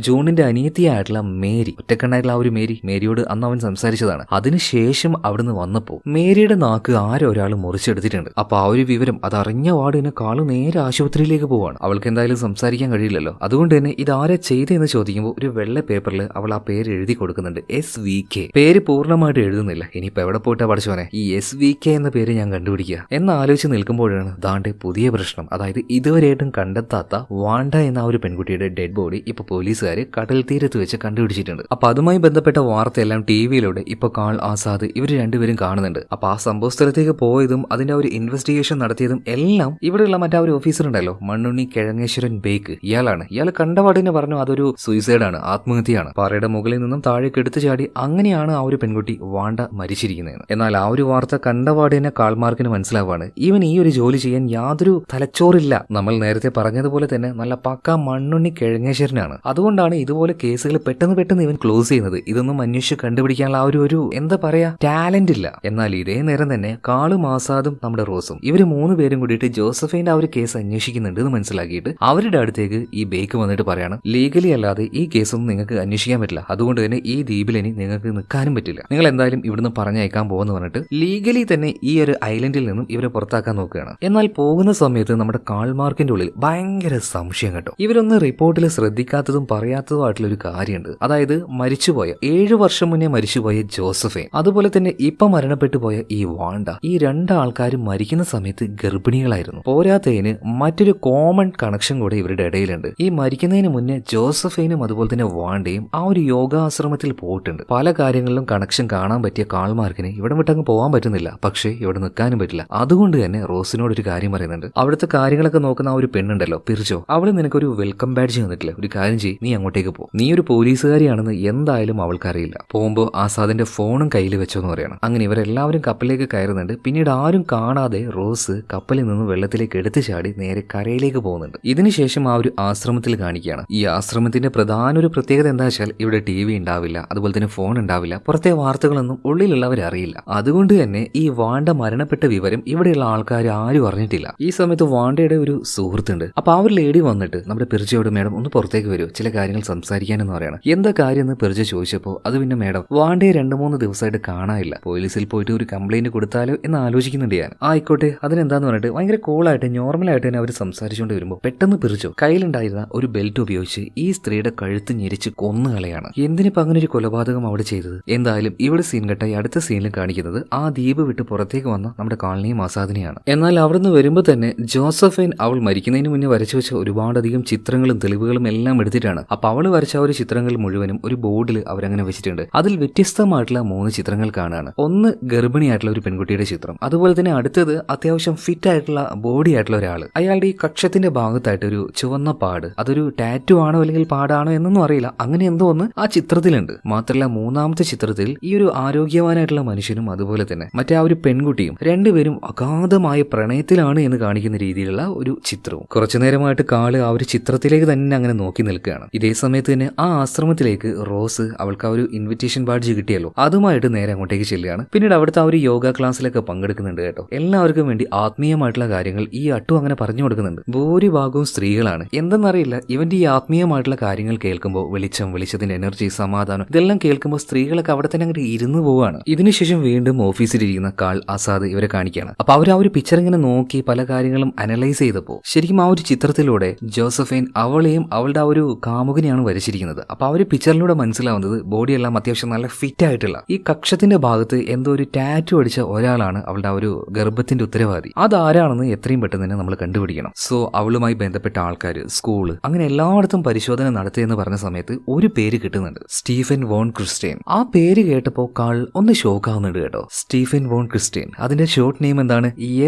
ജൂണിന്റെ അനിയത്തിയായിട്ടുള്ള മേരി, ഒറ്റക്കണ്ണായിട്ടുള്ള ആ ഒരു മേരിയോട് അന്ന് അവൻ സംസാരിച്ചതാണ്. അതിനുശേഷം അവിടുന്ന് വന്നപ്പോ മേരിയുടെ നാക്ക് ആരോ ഒരാൾ മുറിച്ചെടുത്തിട്ടുണ്ട്. അപ്പൊ ആ ഒരു വിവരം അതറിഞ്ഞ വാർഡിനെ കാള് നേരെ ആശുപത്രിയിലേക്ക് പോവാണ്. അവൾക്ക് എന്തായാലും സംസാരിക്കാൻ കഴിയില്ലല്ലോ. അതുകൊണ്ട് തന്നെ ഇതാരെ ചെയ്തെന്ന് ചോദിക്കുമ്പോൾ ഒരു വെള്ള പേപ്പറിൽ അവൾ ആ പേര് എഴുതി കൊടുക്കുന്നുണ്ട്, SVK. പേര് പൂർണ്ണമായിട്ട് എഴുതുന്നില്ല. ഇനിയിപ്പോ എവിടെ പോയിട്ടാ പഠിച്ചോനെ ഈ SVK എന്ന പേര് ഞാൻ കണ്ടുപിടിക്കുക എന്ന് ആലോചിച്ച് നിൽക്കുമ്പോഴാണ് ദാണ്ടെ പുതിയ പ്രശ്നം. അതായത് ഇതുവരെയായിട്ടും കണ്ടെത്താത്ത വാണ്ട എന്ന ഒരു പെൺകുട്ടിയുടെ ഡെഡ് ബോഡി ഇപ്പൊ പോലീസുകാർ കടൽ തീരത്ത് വെച്ച് കണ്ടുപിടിച്ചിട്ടുണ്ട്. അപ്പൊ അതുമായി ബന്ധപ്പെട്ട വാർത്തയെല്ലാം ടിവിയിലൂടെ ഇപ്പൊ കാൾ, ആസാദ് ഇവർ രണ്ടുപേരും കാണുന്നുണ്ട്. അപ്പൊ ആ സംഭവ സ്ഥലത്തേക്ക് പോയതും അതിന്റെ ഒരു ഇൻവെസ്റ്റിഗേഷൻ നടത്തിയതും എല്ലാം ഇവിടെയുള്ള മറ്റേ ഒരു ഓഫീസർ ഉണ്ടല്ലോ, മണ്ണുണ്ണി കിഴങ്ങേശ്വരൻ ബേക്ക്, ഇയാളാണ്. ഇയാൾ കണ്ടപാടിനെ പറഞ്ഞു അതൊരു സൂയിസൈഡാണ്, ആത്മഹത്യയാണ്. പാറയുടെ മുകളിൽ നിന്നും താഴേക്ക് എടുത്തു ചാടി അങ്ങനെയാണ് ആ ഒരു പെൺകുട്ടി വാണ്ട മരിച്ചിരിക്കുന്നത്. എന്നാൽ ആ ഒരു വാർത്ത കണ്ടപാടിനെ കാൾമാർക്കിന് മനസ്സിലാവാണ് ഇവൻ ഈ ഒരു ജോലി ചെയ്യാൻ യാതൊരു തലച്ചോറില്ല. നമ്മൾ നേരത്തെ പറഞ്ഞതുപോലെ തന്നെ നല്ല പക്ക മണ്ണുണ്ണി കിഴങ്ങേശ്വരനാണ്. അതുകൊണ്ടാണ് ഇതുപോലെ കേസുകൾ പെട്ടെന്ന് ഇവൻ ക്ലോസ് ചെയ്യുന്നത്. ഇതൊന്നും അന്വേഷിച്ച് കണ്ടുപിടിക്കാനുള്ള ആ ഒരു എന്താ പറയാ ടാലന്റ് ഇല്ല. എന്നാൽ ഇതേ നേരം തന്നെ കാളും ആസാദും നമ്മുടെ റോസും ഇവര് 3 പേരും കൂടിയിട്ട് ജോസഫിന്റെ ആ ഒരു കേസ് അന്വേഷിക്കുന്നുണ്ട് എന്ന് മനസ്സിലാക്കിയിട്ട് അവരുടെ അടുത്തേക്ക് ഈ ബേക്ക് വന്നിട്ട് പറയാണ്, ലീഗലി അല്ലാതെ ഈ കേസൊന്നും നിങ്ങൾക്ക് അന്വേഷിക്കാൻ പറ്റില്ല. അതുകൊണ്ട് തന്നെ ഈ ദ്വീപിൽ ഇനി നിങ്ങൾക്ക് നിൽക്കാനും പറ്റില്ല. നിങ്ങൾ എന്തായാലും ഇവിടുന്ന് പറഞ്ഞയക്കാൻ പോകുന്നു പറഞ്ഞിട്ട് ലീഗലി തന്നെ ഈ ഒരു ഐലൻഡിൽ നിന്നും ഇവരെ പുറത്താക്കാൻ നോക്കുകയാണ്. എന്നാൽ പോകുന്ന സമയത്ത് നമ്മുടെ കാൾമാർക്കിന്റെ ഉള്ളിൽ ഭയങ്കര സംശയം കേട്ടോ. ഇവരൊന്ന് റിപ്പോർട്ടിൽ ശ്രദ്ധിക്കാത്തതും പറയാത്തതുമായിട്ടുള്ള ഒരു കാര്യമുണ്ട്. അതായത് മരിച്ചുപോയ 7 വർഷം മുന്നേ മരിച്ചുപോയ ജോസഫൈൻ, അതുപോലെ തന്നെ ഇപ്പൊ മരണപ്പെട്ടു പോയ ഈ വാണ്ട, ഈ 2 ആൾക്കാരും മരിക്കുന്ന സമയത്ത് ഗർഭിണികളായിരുന്നു. പോരാത്തതിന് മറ്റൊരു കോമൺ കണക്ഷൻ കൂടെ ഇവരുടെ ഇടയിലുണ്ട്. ഈ മരിക്കുന്നതിന് മുന്നേ ജോസഫൈനും അതുപോലെ തന്നെ വാണ്ടയും ആ ഒരു യോഗാശ്രമത്തിൽ പോയിട്ടുണ്ട്. പല കാര്യങ്ങളിലും കണക്ഷൻ കാണാൻ പറ്റിയ കാൾമാർക്കിന് ഇവിടെ അങ്ങ് പോകാൻ പറ്റുന്നില്ല. പക്ഷേ ഇവിടെ നിൽക്കാനും പറ്റില്ല. അതുകൊണ്ട് തന്നെ റോസിനോട് ഒരു കാര്യം പറയുന്നുണ്ട്. അവിടുത്തെ കാര്യങ്ങളൊക്കെ നോക്കുന്ന ആ ഒരു പെണ്ണുണ്ടല്ലോ പിർജോ, അവള് നിനക്കൊരു വെൽക്കം ബാഡ്ജ് തന്നിട്ടില്ല. ഒരു കാര്യം ചെയ്യ്, നീ അങ്ങോട്ടേക്ക് പോ. നീ ഒരു പോലീസുകാരിയാണെന്ന് എന്തായാലും അവൾക്കറിയില്ല. പോകുമ്പോൾ ആസാദിന്റെ ഫോണും കയ്യിൽ വെച്ചോന്ന് പറയണം. അങ്ങനെ ഇവരെല്ലാവരും കപ്പലിലേക്ക് കയറുന്നുണ്ട്. പിന്നീട് ആരും കാണാതെ റോസ് കപ്പലിൽ നിന്ന് വെള്ളത്തിലേക്ക് എടുത്തു ചാടി നേരെ കരയിലേക്ക് പോകുന്നുണ്ട്. ഇതിനുശേഷം ആ ഒരു ആശ്രമത്തിൽ കാണിക്കുകയാണ്. ഈ ആശ്രമത്തിന്റെ പ്രധാന ഒരു പ്രത്യേകത എന്താ വെച്ചാൽ ഇവിടെ TV ഉണ്ടാവില്ല, അതുപോലെ തന്നെ ഫോൺ ഉണ്ടാവില്ല, പുറത്തെ വാർത്തകളൊന്നും ഉള്ളിലുള്ളവർ അറിയില്ല. അതുകൊണ്ട് തന്നെ ഈ വാണ്ട മരണപ്പെട്ട വിവരം ഇവിടെയുള്ള ആൾക്കാർ ആരും അറിഞ്ഞിട്ടില്ല. ഈ സമയത്ത് വാണ്ടയുടെ ഒരു സുഹൃത്തുണ്ട്. അപ്പൊ ആ ഒരു ലേഡി വന്നിട്ട് നമ്മുടെ പിർജയോട് മേഡം ഒന്ന് പുറത്തേക്ക് വരൂ, ചില കാര്യങ്ങൾ സംസാരിക്കാനെന്ന് പറയണം. എന്താ കാര്യം എന്ന് പിർജ ചോദിച്ചപ്പോൾ അത് പിന്നെ മേഡം വാണ്ടയെ 2-3 ദിവസമായിട്ട് കാണാനില്ല, പോലീസിൽ പോയിട്ട് ഒരു കംപ്ലൈന്റ് കൊടുത്താലോ എന്ന് ആലോചിക്കുന്നുണ്ട് ഞാൻ. ആയിക്കോട്ടെ അതിനെന്താന്ന് പറഞ്ഞിട്ട് ഭയങ്കര കൂളായിട്ട് നോർമലായിട്ട് തന്നെ അവർ സംസാരിച്ചുകൊണ്ട് വരുമ്പോൾ പെട്ടെന്ന് പിർജോ കയ്യിലുണ്ടായിരുന്ന ഒരു ബെൽറ്റ് ഉപയോഗിച്ച് ഈ സ്ത്രീയുടെ കഴുത്ത് ഞെരിച്ച് കൊന്നുകളയാണ്. എന്തിനിപ്പോ അങ്ങനെ ഒരു കൊലപാതകം അവിടെ ചെയ്തത്? എന്തായാലും ഇവിടെ സീൻ കട്ടായി അടുത്ത സീനിൽ കാണിക്കുന്നത് ആ ദ്വീപ് വിട്ട് പുറത്തേക്ക് വന്ന നമ്മുടെ കാളനിയും ആസാദിനെയാണ്. എന്നാൽ അവിടുന്ന് വരുമ്പോൾ തന്നെ ജോസഫൈൻ അവൾ മരിക്കുന്നതിന് മുന്നേ വരച്ചു വെച്ച ഒരുപാടധികം ചിത്രങ്ങളും തെളിവുകളും എല്ലാം എടുത്തിട്ടാണ്. അപ്പൊ അവള് വരച്ച ആ ഒരു ചിത്രങ്ങൾ മുഴുവനും ഒരു ബോർഡിൽ അവരങ്ങനെ വെച്ചിട്ടുണ്ട്. അതിൽ വ്യത്യസ്തമായിട്ടുള്ള 3 ചിത്രങ്ങൾ കാണാണ്. ഒന്ന് ഗർഭിണിയായിട്ടുള്ള ഒരു പെൺകുട്ടിയുടെ ചിത്രം, അതുപോലെ തന്നെ അടുത്തത് അത്യാവശ്യം ഫിറ്റ് ആയിട്ടുള്ള ബോഡി ആയിട്ടുള്ള ഒരാൾ. അയാളുടെ ഈ കക്ഷത്തിന്റെ ഭാഗത്തായിട്ട് ഒരു ചുവന്ന പാട്, അതൊരു ടാറ്റു ആണോ അല്ലെങ്കിൽ പാടാണോ എന്നൊന്നും അറിയില്ല, അങ്ങനെ എന്തോ ഒന്ന് ആ ചിത്രത്തിലുണ്ട്. മാത്രമല്ല 3ാമത്തെ ചിത്രത്തിൽ ഈ ഒരു ആരോഗ്യവാനായിട്ടുള്ള മനുഷ്യനും അതുപോലെ തന്നെ മറ്റേ ആ ഒരു പെൺകുട്ടിയും രണ്ടുപേരും അഗാധമായ പ്രണയത്തിലാണ് എന്ന് കാണിക്കുന്ന രീതിയിലുള്ള ഒരു ചിത്രവും. കുറച്ചു നേരമായിട്ട് കാള് ആ ഒരു ചിത്രത്തിലേക്ക് തന്നെ അങ്ങനെ നോക്കി നിൽക്കുകയാണ്. ഇതേ സമയത്ത് തന്നെ ആ ആശ്രമത്തിലേക്ക് റോസ് അവൾക്ക് ആ ഒരു ഇൻവിറ്റേഷൻ ബാഡ്ജ് കിട്ടിയല്ലോ, അതുമായിട്ട് നേരെ അങ്ങോട്ടേക്ക് ചെല്ലുകയാണ്. പിന്നീട് അവിടുത്തെ ആ ഒരു യോഗ ക്ലാസ്സിലൊക്കെ പങ്കെടുക്കുന്നുണ്ട് കേട്ടോ. എല്ലാവർക്കും വേണ്ടി ആത്മീയമായിട്ടുള്ള കാര്യങ്ങൾ ഈ അട്ടു അങ്ങനെ പറഞ്ഞു കൊടുക്കുന്നുണ്ട്. ഭൂരിഭാഗവും സ്ത്രീകളാണ്. എന്തെന്നറിയില്ല, ഇവന്റെ ഈ ആത്മീയമായിട്ടുള്ള കാര്യങ്ങൾ കേൾക്കുമ്പോൾ വെളിച്ചത്തിന്റെ എനർജി, സമാധാനം ഇതെല്ലാം കേൾക്കുമ്പോൾ സ്ത്രീകളൊക്കെ അവിടെ തന്നെ അങ്ങോട്ട് ഇരുന്ന് പോവാണ്. ഇതിനുശേഷം വീണ്ടും ഓഫീസിലിരിക്കുന്ന കാൾ ആസാദ് ഇവരെ കാണിക്കുകയാണ്. അപ്പൊ അവർ ആ ഒരു പിക്ചർ ഇങ്ങനെ നോക്കി പല കാര്യങ്ങളും അനലൈസ് ചെയ്തപ്പോൾ ശരിക്കും ആ ഒരു ചിത്രത്തിലൂടെ ജോസഫൈൻ അവളെയും അവളുടെ ആ ഒരു കാമുകനെയാണ് വരച്ചിരിക്കുന്നത്. അപ്പൊ ആ ഒരു പിക്ചറിലൂടെ മനസ്സിലാവുന്നത് ബോഡിയെല്ലാം അത്യാവശ്യം നല്ല ഫിറ്റ് ആയിട്ടുള്ള ഈ കക്ഷത്തിന്റെ ഭാഗത്ത് എന്തോ ഒരു ടാറ്റു അടിച്ച ഒരാളാണ് അവളുടെ ആ ഒരു ഗർഭത്തിന്റെ ഉത്തരവാദി. അതാരാണെന്ന് എത്രയും പെട്ടെന്ന് തന്നെ നമ്മൾ കണ്ടുപിടിക്കണം. സോ അവളുമായി ബന്ധപ്പെട്ട ആൾക്കാർ, സ്കൂള്, അങ്ങനെ എല്ലായിടത്തും പരിശോധന നടത്തിയെന്ന് പറഞ്ഞ സമയത്ത് ഒരു പേര് കിട്ടുന്നുണ്ട്, സ്റ്റീഫൻ വോൺ ക്രിസ്റ്റ്യൻ. ആ പേര് കേട്ടപ്പോൾ കാൾ ഒന്ന് ഷോക്ക് ആവുന്നുണ്ട് കേട്ടോ. സ്റ്റീഫൻ വോൺ ക്രിസ്റ്റ്യൻ, അതിന്റെ ഷോർട്ട് നെയിം എന്താണ്?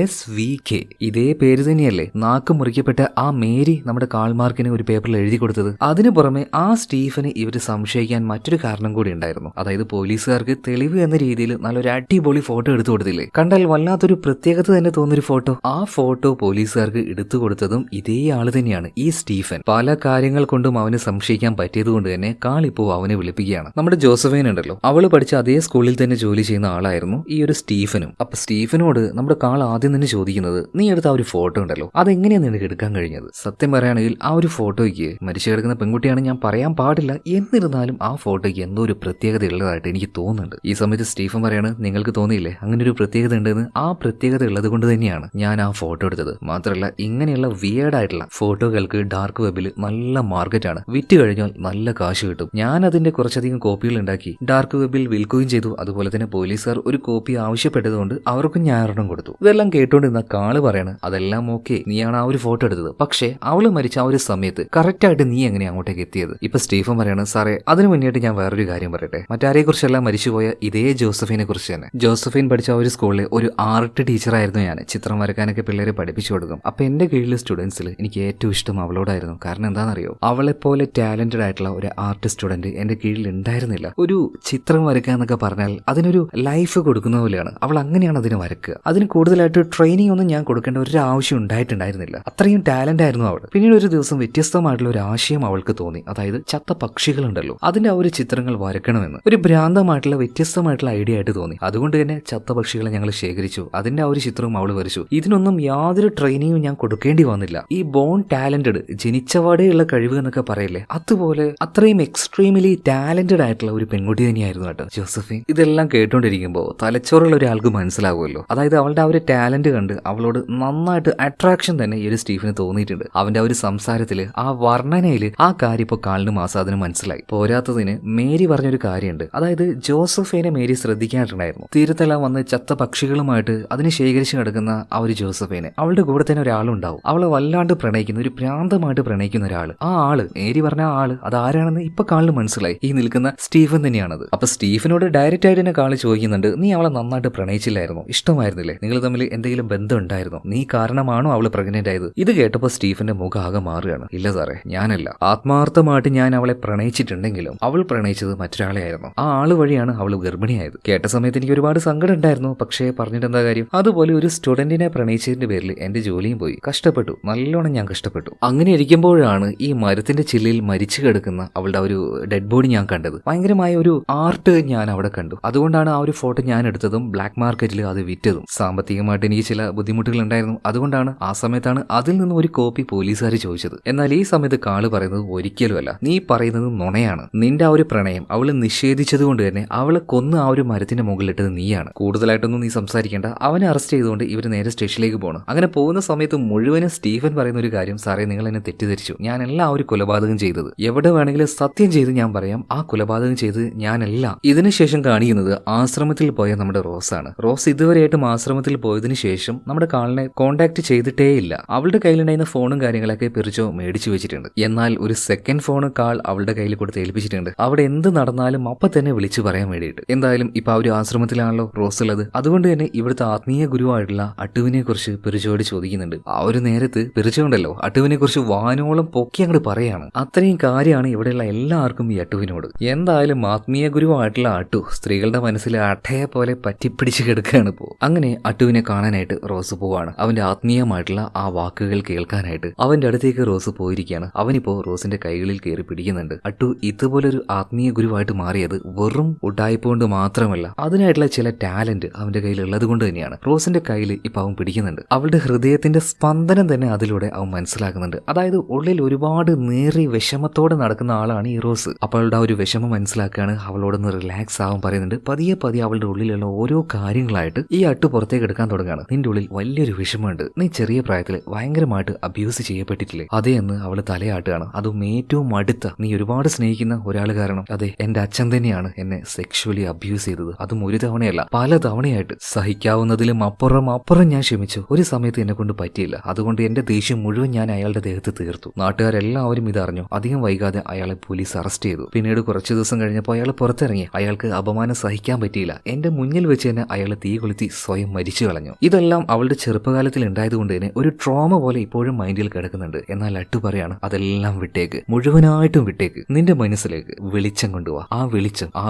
SVK. ഇതേ പേര് തന്നെയല്ലേ നാക്ക് മുറിക്കപ്പെട്ട ആ മേരി നമ്മുടെ കാൾമാർക്കിന് ഒരു പേപ്പറിൽ എഴുതി കൊടുത്തത്. അതിനു പുറമെ ആ സ്റ്റീഫന് ഇവർ സംശയിക്കാൻ മറ്റൊരു കാരണം കൂടി ഉണ്ടായിരുന്നു. അതായത് പോലീസുകാർക്ക് തെളിവ് എന്ന രീതിയിൽ നല്ലൊരു അടിപൊളി ഫോട്ടോ എടുത്തു കൊടുത്തില്ലേ, കണ്ടാൽ വല്ലാത്തൊരു പ്രത്യേകത തന്നെ തോന്നിയൊരു ഫോട്ടോ. ആ ഫോട്ടോ പോലീസുകാർക്ക് എടുത്തു കൊടുത്തതും ഇതേ ആള് തന്നെയാണ്, ഈ സ്റ്റീഫൻ. പല കാര്യങ്ങൾ കൊണ്ടും അവന് സംശയിക്കാൻ പറ്റിയത് കൊണ്ട് തന്നെ കാളിപ്പോ അവനെ വിളിപ്പിക്കുകയാണ്. നമ്മുടെ ജോസഫൈൻ ഉണ്ടല്ലോ, അവള് പഠിച്ച അതേ സ്കൂളിൽ തന്നെ ജോലി ചെയ്യുന്ന ആളായിരുന്നു ഈ ഒരു സ്റ്റീഫനും. അപ്പൊ സ്റ്റീഫനോട് നമ്മുടെ കാൾ ആദ്യം തന്നെ ചോദിക്കുന്നത്, നീ എടുത്ത ആ ഒരു ഫോട്ടോ ഉണ്ടല്ലോ അതെങ്ങനെയാണ് നിനക്ക് എടുക്കാൻ കഴിഞ്ഞത്? സത്യം പറയുകയാണെങ്കിൽ ആ ഒരു ഫോട്ടോയ്ക്ക് മരിച്ചു കിടക്കുന്ന പെൺകുട്ടിയാണ് ഞാൻ പറയാൻ പാടില്ല, എന്നിരുന്നാലും ആ ഫോട്ടോയ്ക്ക് എന്തോ ഒരു പ്രത്യേകത ഉള്ളതായിട്ട് എനിക്ക് തോന്നുന്നുണ്ട്. ഈ സമയത്ത് സ്റ്റീഫൻ പറയാണ്, നിങ്ങൾക്ക് തോന്നിയില്ലേ അങ്ങനെ ഒരു പ്രത്യേകത ഉണ്ടെന്ന്? ആ പ്രത്യേകത ഉള്ളത് കൊണ്ട് തന്നെയാണ് ഞാൻ ആ ഫോട്ടോ എടുത്തത്. മാത്രമല്ല ഇങ്ങനെയുള്ള വിയേർഡ് ആയിട്ടുള്ള ഫോട്ടോകൾക്ക് ഡാർക്ക് വെബിൽ നല്ല മാർക്കറ്റാണ്, വിറ്റ് കഴിഞ്ഞാൽ നല്ല കാശ് കിട്ടും. ഞാൻ അതിന്റെ കുറച്ചധികം കോപ്പികൾ ഉണ്ടാക്കി ഡാർക്ക് വെബിൽ വിൽക്കുകയും ചെയ്തു. അതുപോലെ തന്നെ പോലീസുകാർ ഒരു കോപ്പി ആവശ്യപ്പെട്ടതുകൊണ്ട് അവർക്കും ഞാൻ ഒരെണ്ണം കൊടുത്തു. ഇതെല്ലാം കേട്ടോണ്ടിരുന്ന കാള് പറയാണ്, അതെല്ലാം ഓക്കെ, നീയാണ് ആ ഒരു ഫോട്ടോ എടുത്തത്, പക്ഷേ അവള് മരിച്ച ആ ഒരു സമയത്ത് കറക്റ്റ് ആയിട്ട് നീ എങ്ങനെ അങ്ങോട്ടേക്ക് എത്തിയത്? ഇപ്പൊ സ്റ്റീഫൻ പറയാണ്, സാറേ അതിനു മുന്നേറ്റ് ഞാൻ വേറൊരു കാര്യം പറയട്ടെ, മറ്റാരെ കുറിച്ചെല്ലാം മരിച്ചുപോയ ഇതേ ജോസഫിനെ കുറിച്ച് തന്നെ. ജോസഫൈൻ പഠിച്ച ആ ഒരു സ്കൂളിലെ ഒരു ആർട്ട് ടീച്ചറായിരുന്നു ഞാൻ. ചിത്രം വരക്കാനൊക്കെ പിള്ളേരെ പഠിപ്പിച്ചു കൊടുക്കും. അപ്പൊ എന്റെ കീഴിലെ സ്റ്റുഡൻസിൽ എനിക്ക് ഏറ്റവും ഇഷ്ടം അവളോടായിരുന്നു. കാരണം എന്താണെന്നറിയോ, അവളെപ്പോലെ ടാലന്റഡ് ആയിട്ടുള്ള ഒരു ആർട്ട് സ്റ്റുഡന്റ് എന്റെ കീഴിൽ ഉണ്ടായിരുന്നില്ല. ഒരു ചിത്രം വരക്കുക എന്നൊക്കെ പറഞ്ഞാൽ അതിനൊരു ലൈഫ് കൊടുക്കുന്ന പോലെയാണ്. അവൾ അങ്ങനെയാണ് അതിനെ വരക്കുക. അതിന് കൂടുതലായിട്ട് ട്രെയിനിങ് ഒന്നും ഞാൻ കൊടുക്കേണ്ട ഒരു ആവശ്യം ഉണ്ടായിട്ടുണ്ടായിരുന്നില്ല. അത്രയും ടാലന്റ് ആയിരുന്നു അവൾ. പിന്നീട് ഒരു ദിവസം വ്യത്യസ്തമായിട്ടുള്ള ഒരു ആശയം അവൾക്ക് തോന്നി. അതായത് ചത്ത പക്ഷികളുണ്ടല്ലോ അതിന്റെ ആ ഒരു ചിത്രങ്ങൾ വരക്കണമെന്ന് ഒരു ഭ്രാന്തമായിട്ടുള്ള വ്യത്യസ്തമായിട്ടുള്ള ഐഡിയ ആയിട്ട് തോന്നി. അതുകൊണ്ട് തന്നെ ചത്ത പക്ഷികളെ ഞങ്ങൾ ശേഖരിച്ചു, അതിന്റെ ആ ഒരു ചിത്രവും അവൾ വരച്ചു. ഇതിനൊന്നും യാതൊരു ട്രെയിനിങ്ങും ഞാൻ കൊടുക്കേണ്ടി വന്നില്ല. ഈ ബോൺ ടാലന്റഡ്, ജനിച്ചവാടെയുള്ള കഴിവ് എന്നൊക്കെ പറയില്ലേ, അതുപോലെ അത്രയും എക്സ്ട്രീംലി ടാലന്റഡ് ആയിട്ടുള്ള ഒരു പെൺകുട്ടി തന്നെയായിരുന്നു കേട്ടോ ജോസഫൈൻ. ഇതെല്ലാം കേട്ടോണ്ടിരിക്കുമ്പോൾ തലച്ചോറുള്ള ഒരാൾക്ക് മനസ്സിലാവുമല്ലോ. അതായത് അവളുടെ ആ ഒരു ടാലന്റ് കണ്ട് അവളോട് നന്നായിട്ട് അട്രാക്ഷൻ തന്നെ ഈ ഒരു സ്റ്റീഫന് തോന്നിയിട്ടുണ്ട്. അവന്റെ ആ ഒരു സംസാരത്തില്, ആ വർണ്ണനയില് ആ കാര്യം ഇപ്പൊ കാളിനും ആസാദിനും മനസ്സിലായി. പോരാത്തതിന് മേരി പറഞ്ഞൊരു കാര്യമുണ്ട്. അതായത് ജോസഫൈനെ മേരി ശ്രദ്ധിക്കാറുണ്ടായിരുന്നു. തീരത്തെല്ലാം വന്ന് ചത്ത പക്ഷികളുമായിട്ട് അതിന് ശേഖരിച്ച് കിടക്കുന്ന ആ ഒരു ജോസഫൈനെ അവളുടെ കൂടെ തന്നെ ഒരാളുണ്ടാവും. അവളെ വല്ലാണ്ട് പ്രണയിക്കുന്ന, ഒരു ഭ്രാന്തമായിട്ട് പ്രണയിക്കുന്ന ഒരാള്. ആ ആള്, മേരി പറഞ്ഞ ആ ആള് അതാരാണെന്ന് ഇപ്പൊ കാളിന് മനസ്സിലായി. ഈ നിൽക്കുന്ന സ്റ്റീഫൻ തന്നെയാണത്. അപ്പൊ സ്റ്റീഫനോട് ഡയറക്റ്റ് ആയിട്ട് തന്നെ കാള് ചോദിക്കുന്നുണ്ട്, നീ അവളെ നന്നായിട്ട് പ്രണയിച്ചില്ലായിരുന്നു, ഇഷ്ടമായിരുന്നില്ലേ, നിങ്ങൾ തമ്മിൽ എന്തെങ്കിലും ബന്ധം ഉണ്ടായിരുന്നോ, നീ കാരണമാണോ അവള് പ്രഗ്നന്റ് ആയത്? ഇത് കേട്ടപ്പോൾ സ്റ്റീഫന്റെ മുഖം ആകെ മാറുകയാണ്. ഇല്ല സാറേ, ഞാനല്ല. ആത്മാർത്ഥമായിട്ട് ഞാൻ അവളെ പ്രണയിച്ചിട്ടുണ്ടെങ്കിലും അവൾ പ്രണയിച്ചത് മറ്റൊരാളെ ആയിരുന്നു. ആ ആള് വഴിയാണ് അവൾ ഗർഭിണിയായത്. കേട്ട സമയത്ത് എനിക്ക് ഒരുപാട് സങ്കടം ഉണ്ടായിരുന്നു. പക്ഷേ പറഞ്ഞിട്ട് എന്താ കാര്യം? അതുപോലെ ഒരു സ്റ്റുഡന്റിനെ പ്രണയിച്ചതിന്റെ പേരിൽ എന്റെ ജോലിയും പോയി. കഷ്ടപ്പെട്ടു, നല്ലോണം ഞാൻ കഷ്ടപ്പെട്ടു. അങ്ങനെ ഇരിക്കുമ്പോഴാണ് ഈ മരത്തിന്റെ ചില്ലയിൽ മരിച്ചു കിടക്കുന്ന അവളുടെ ഒരു ഡെഡ് ബോഡി ഞാൻ കണ്ടത്. ഭയങ്കരമായ ഒരു ആർട്ട് ഞാൻ അവിടെ കണ്ടു. അതുകൊണ്ടാണ് ആ ഒരു ഫോട്ടോ ഞാൻ എടുത്തതും ബ്ലാക്ക് മാർക്കറ്റിൽ അത് വിറ്റതും. സാമ്പത്തികമായിട്ട് എനിക്ക് ചില ബുദ്ധിമുട്ടുകൾ ഉണ്ടായിരുന്നു. അതുകൊണ്ടാണ് ആ സമയത്താണ് അതിൽ നിന്ന് ഒരു കോപ്പി പോലീസുകാർ ചോദിച്ചത്. എന്നാൽ ഈ സമയത്ത് കാള് പറയുന്നത് ഒരിക്കലുമല്ല, നീ പറയുന്നത് നുണയാണ്. നിന്റെ ആ ഒരു പ്രണയം അവള് നിഷേധിച്ചത് കൊണ്ട് തന്നെ അവളെ കൊന്ന് ആ ഒരു മരത്തിന്റെ മുകളിലിട്ടത് നീയാണ്. കൂടുതലായിട്ടൊന്നും നീ സംസാരിക്കേണ്ട. അവനെ അറസ്റ്റ് ചെയ്തുകൊണ്ട് ഇവർ നേരെ സ്റ്റേഷനിലേക്ക് പോകണം. അങ്ങനെ പോകുന്ന സമയത്ത് മുഴുവനും സ്റ്റീഫൻ പറയുന്ന ഒരു കാര്യം, സാറേ നിങ്ങൾ എന്നെ തെറ്റിദ്ധരിച്ചു, ഞാനല്ല ആ ഒരു കൊലപാതകം ചെയ്തത്. എവിടെ വേണമെങ്കിലും സത്യം ചെയ്ത് ഞാൻ പറയാം, ആ കൊലപാതകം ചെയ്ത് ഞാനല്ല. ഇതിനുശേഷം കാണിക്കുന്നത് ആശ്രമത്തിൽ പോയ നമ്മുടെ റോസാണ്. റോസ് ഇതുവരെയായിട്ടും ആശ്രമത്തിൽ പോയതിനു ശേഷം നമ്മുടെ കാളിനെ കോണ്ടാക്ട് ചെയ്തിട്ടേ ഇല്ല. അവളുടെ കയ്യിലുണ്ടായിരുന്ന ഫോണും കാര്യങ്ങളൊക്കെ പിറിച്ചോ മേടിച്ചു വെച്ചിട്ടുണ്ട്. എന്നാൽ ഒരു സെക്കൻഡ് ഫോൺ കാൾ അവളുടെ കയ്യിൽ കൊടുത്ത് ഏൽപ്പിച്ചിട്ടുണ്ട്. അവിടെ എന്ത് നടന്നാലും അപ്പൊ തന്നെ വിളിച്ചു പറയാൻ വേണ്ടിയിട്ട്. എന്തായാലും ഇപ്പൊ ആ ഒരു ആശ്രമത്തിലാണല്ലോ റോസ് ഉള്ളത്. അതുകൊണ്ട് തന്നെ ഇവിടുത്തെ ആത്മീയ ഗുരുവായിട്ടുള്ള അട്ടുവിനെ കുറിച്ച് പിറിച്ചോട് ചോദിക്കുന്നുണ്ട്. ആ ഒരു നേരത്ത് പിറിച്ചോണ്ടല്ലോ അട്ടുവിനെ കുറിച്ച് വാനോളം പൊക്കി അങ്ങോട്ട് പറയാണ്. അത്രയും കാര്യമാണ് ഇവിടെയുള്ള എല്ലാവർക്കും ഈ അട്ടുവിനോട്. എന്തായാലും ആത്മീയ ഗുരുവായിട്ടുള്ള അട്ടു സ്ത്രീകളുടെ മനസ്സിൽ അട്ടയെ പോലെ പറ്റിപ്പിടിച്ച് കിടക്കുകയാണ് ഇപ്പോ. അങ്ങനെ അട്ടുവിനെ കാണാനായിട്ട് റോസ് പോവാണ്. അവന്റെ ആത്മീയമായിട്ടുള്ള ആ വാക്കുകൾ കേൾക്കാനായിട്ട് അവന്റെ അടുത്തേക്ക് റോസ് പോയിരിക്കുകയാണ്. അവനിപ്പോ റോസിന്റെ കൈകളിൽ കയറി പിടിക്കുന്നുണ്ട്. അട്ടു ഇതുപോലൊരു ആത്മീയ ഗുരുവായിട്ട് മാറിയത് വെറും ഉടായ്പ കൊണ്ട് മാത്രമല്ല, അതിനായിട്ടുള്ള ചില ടാലന്റ് അവന്റെ കയ്യിൽ ഉള്ളത് കൊണ്ട് തന്നെയാണ്. റോസിന്റെ കയ്യിൽ ഇപ്പൊ അവൻ പിടിക്കുന്നുണ്ട്. അവളുടെ ഹൃദയത്തിന്റെ സ്പന്ദനം തന്നെ അതിലൂടെ അവൻ മനസ്സിലാക്കുന്നുണ്ട്. അതായത് ഉള്ളിൽ ഒരുപാട് നേറി വിഷമത്തോടെ നടക്കുന്ന ആളാണ് ഈ റോസ്. അപ്പോൾ അവളുടെ ആ ഒരു വിഷമം മനസ്സിലാക്കുകയാണ്. അവളോടൊന്ന് റിലാക്സ് ആവാൻ പറയുന്നുണ്ട്. പതിയെ പതിയെ അവളുടെ ഉള്ളിലുള്ള ഓരോ കാര്യങ്ങളായിട്ട് ഈ അട്ടു പുറത്തേക്ക് എടുക്കാൻ തുടങ്ങുകയാണ്. നിന്റെ ഉള്ളിൽ വലിയൊരു വിഷമമുണ്ട്, നീ ചെറിയ പ്രായത്തിൽ ഭയങ്കരമായിട്ട് അബ്യൂസ് ചെയ്യപ്പെട്ടിട്ടില്ലേ? അതേ എന്ന് അവള് തലയാട്ടുകയാണ്. അതും ഏറ്റവും അടുത്ത നീ ഒരുപാട് സ്നേഹിക്കുന്ന ഒരാൾ കാരണം. അതെ, എന്റെ അച്ഛൻ തന്നെയാണ് എന്നെ സെക്ഷുവലി അബ്യൂസ് ചെയ്തത്. അതും ഒരു തവണയല്ല, പല തവണയായിട്ട്. സഹിക്കാവുന്നതിലും അപ്പുറം ഞാൻ ക്ഷമിച്ചു. ഒരു സമയത്ത് എന്നെ കൊണ്ട് പറ്റിയില്ല. അതുകൊണ്ട് എന്റെ ദേഷ്യം മുഴുവൻ ഞാൻ അയാളുടെ ദേഹത്ത് തീർത്തു. നാട്ടുകാരെല്ലാവരും ഇതറിഞ്ഞു. അധികം വൈകാതെ അയാളെ പോലീസ് അറസ്റ്റ് ചെയ്തു. പിന്നീട് കുറച്ചു ദിവസം കഴിഞ്ഞപ്പോൾ അയാൾ പുറത്തിറങ്ങി. അയാൾക്ക് അപമാനം സഹിക്കാൻ പറ്റിയില്ല. എന്റെ മുന്നിൽ വെച്ച് തന്നെ അയാൾ തീ കൊളുത്തി സ്വയം മരിച്ചു കളഞ്ഞു. ഇതെല്ലാം അവളുടെ ചെറുപ്പകാലത്തിൽ ഉണ്ടായതുകൊണ്ട് തന്നെ ഒരു ട്രോമ പോലെ ഇപ്പോഴും മൈൻഡിൽ കിടക്കുന്നുണ്ട്. എന്നാൽ അട്ടു പറയാണ്, അതെല്ലാം വിട്ടേക്ക്, മുഴുവനായിട്ടും വിട്ടേക്ക്. നിന്റെ മനസ്സിലേക്ക് വെളിച്ചം കൊണ്ടുപോവാ. ആ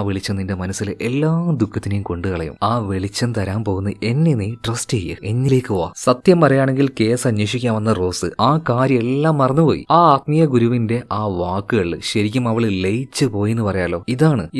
വെളിച്ചം നിന്റെ മനസ്സിലെ എല്ലാ ദുഃഖത്തിനെയും കൊണ്ടുകളയും. ആ വെളിച്ചം തരാൻ പോകുന്ന എന്നെ നീ ട്രസ്റ്റ് ചെയ്യ്, എന്നിലേക്ക് പോവാ. സത്യം പറയുകയാണെങ്കിൽ കേസ് അന്വേഷിക്കാൻ വന്ന റോസ് ആ കാര്യം എല്ലാം മറന്നുപോയി. ആ ആത്മീയ ഗുരുവിന്റെ ആ വാക്കുകളിൽ ശരിക്കും അവള് ലയിച്ചു പോയി എന്ന് പറയാലോ.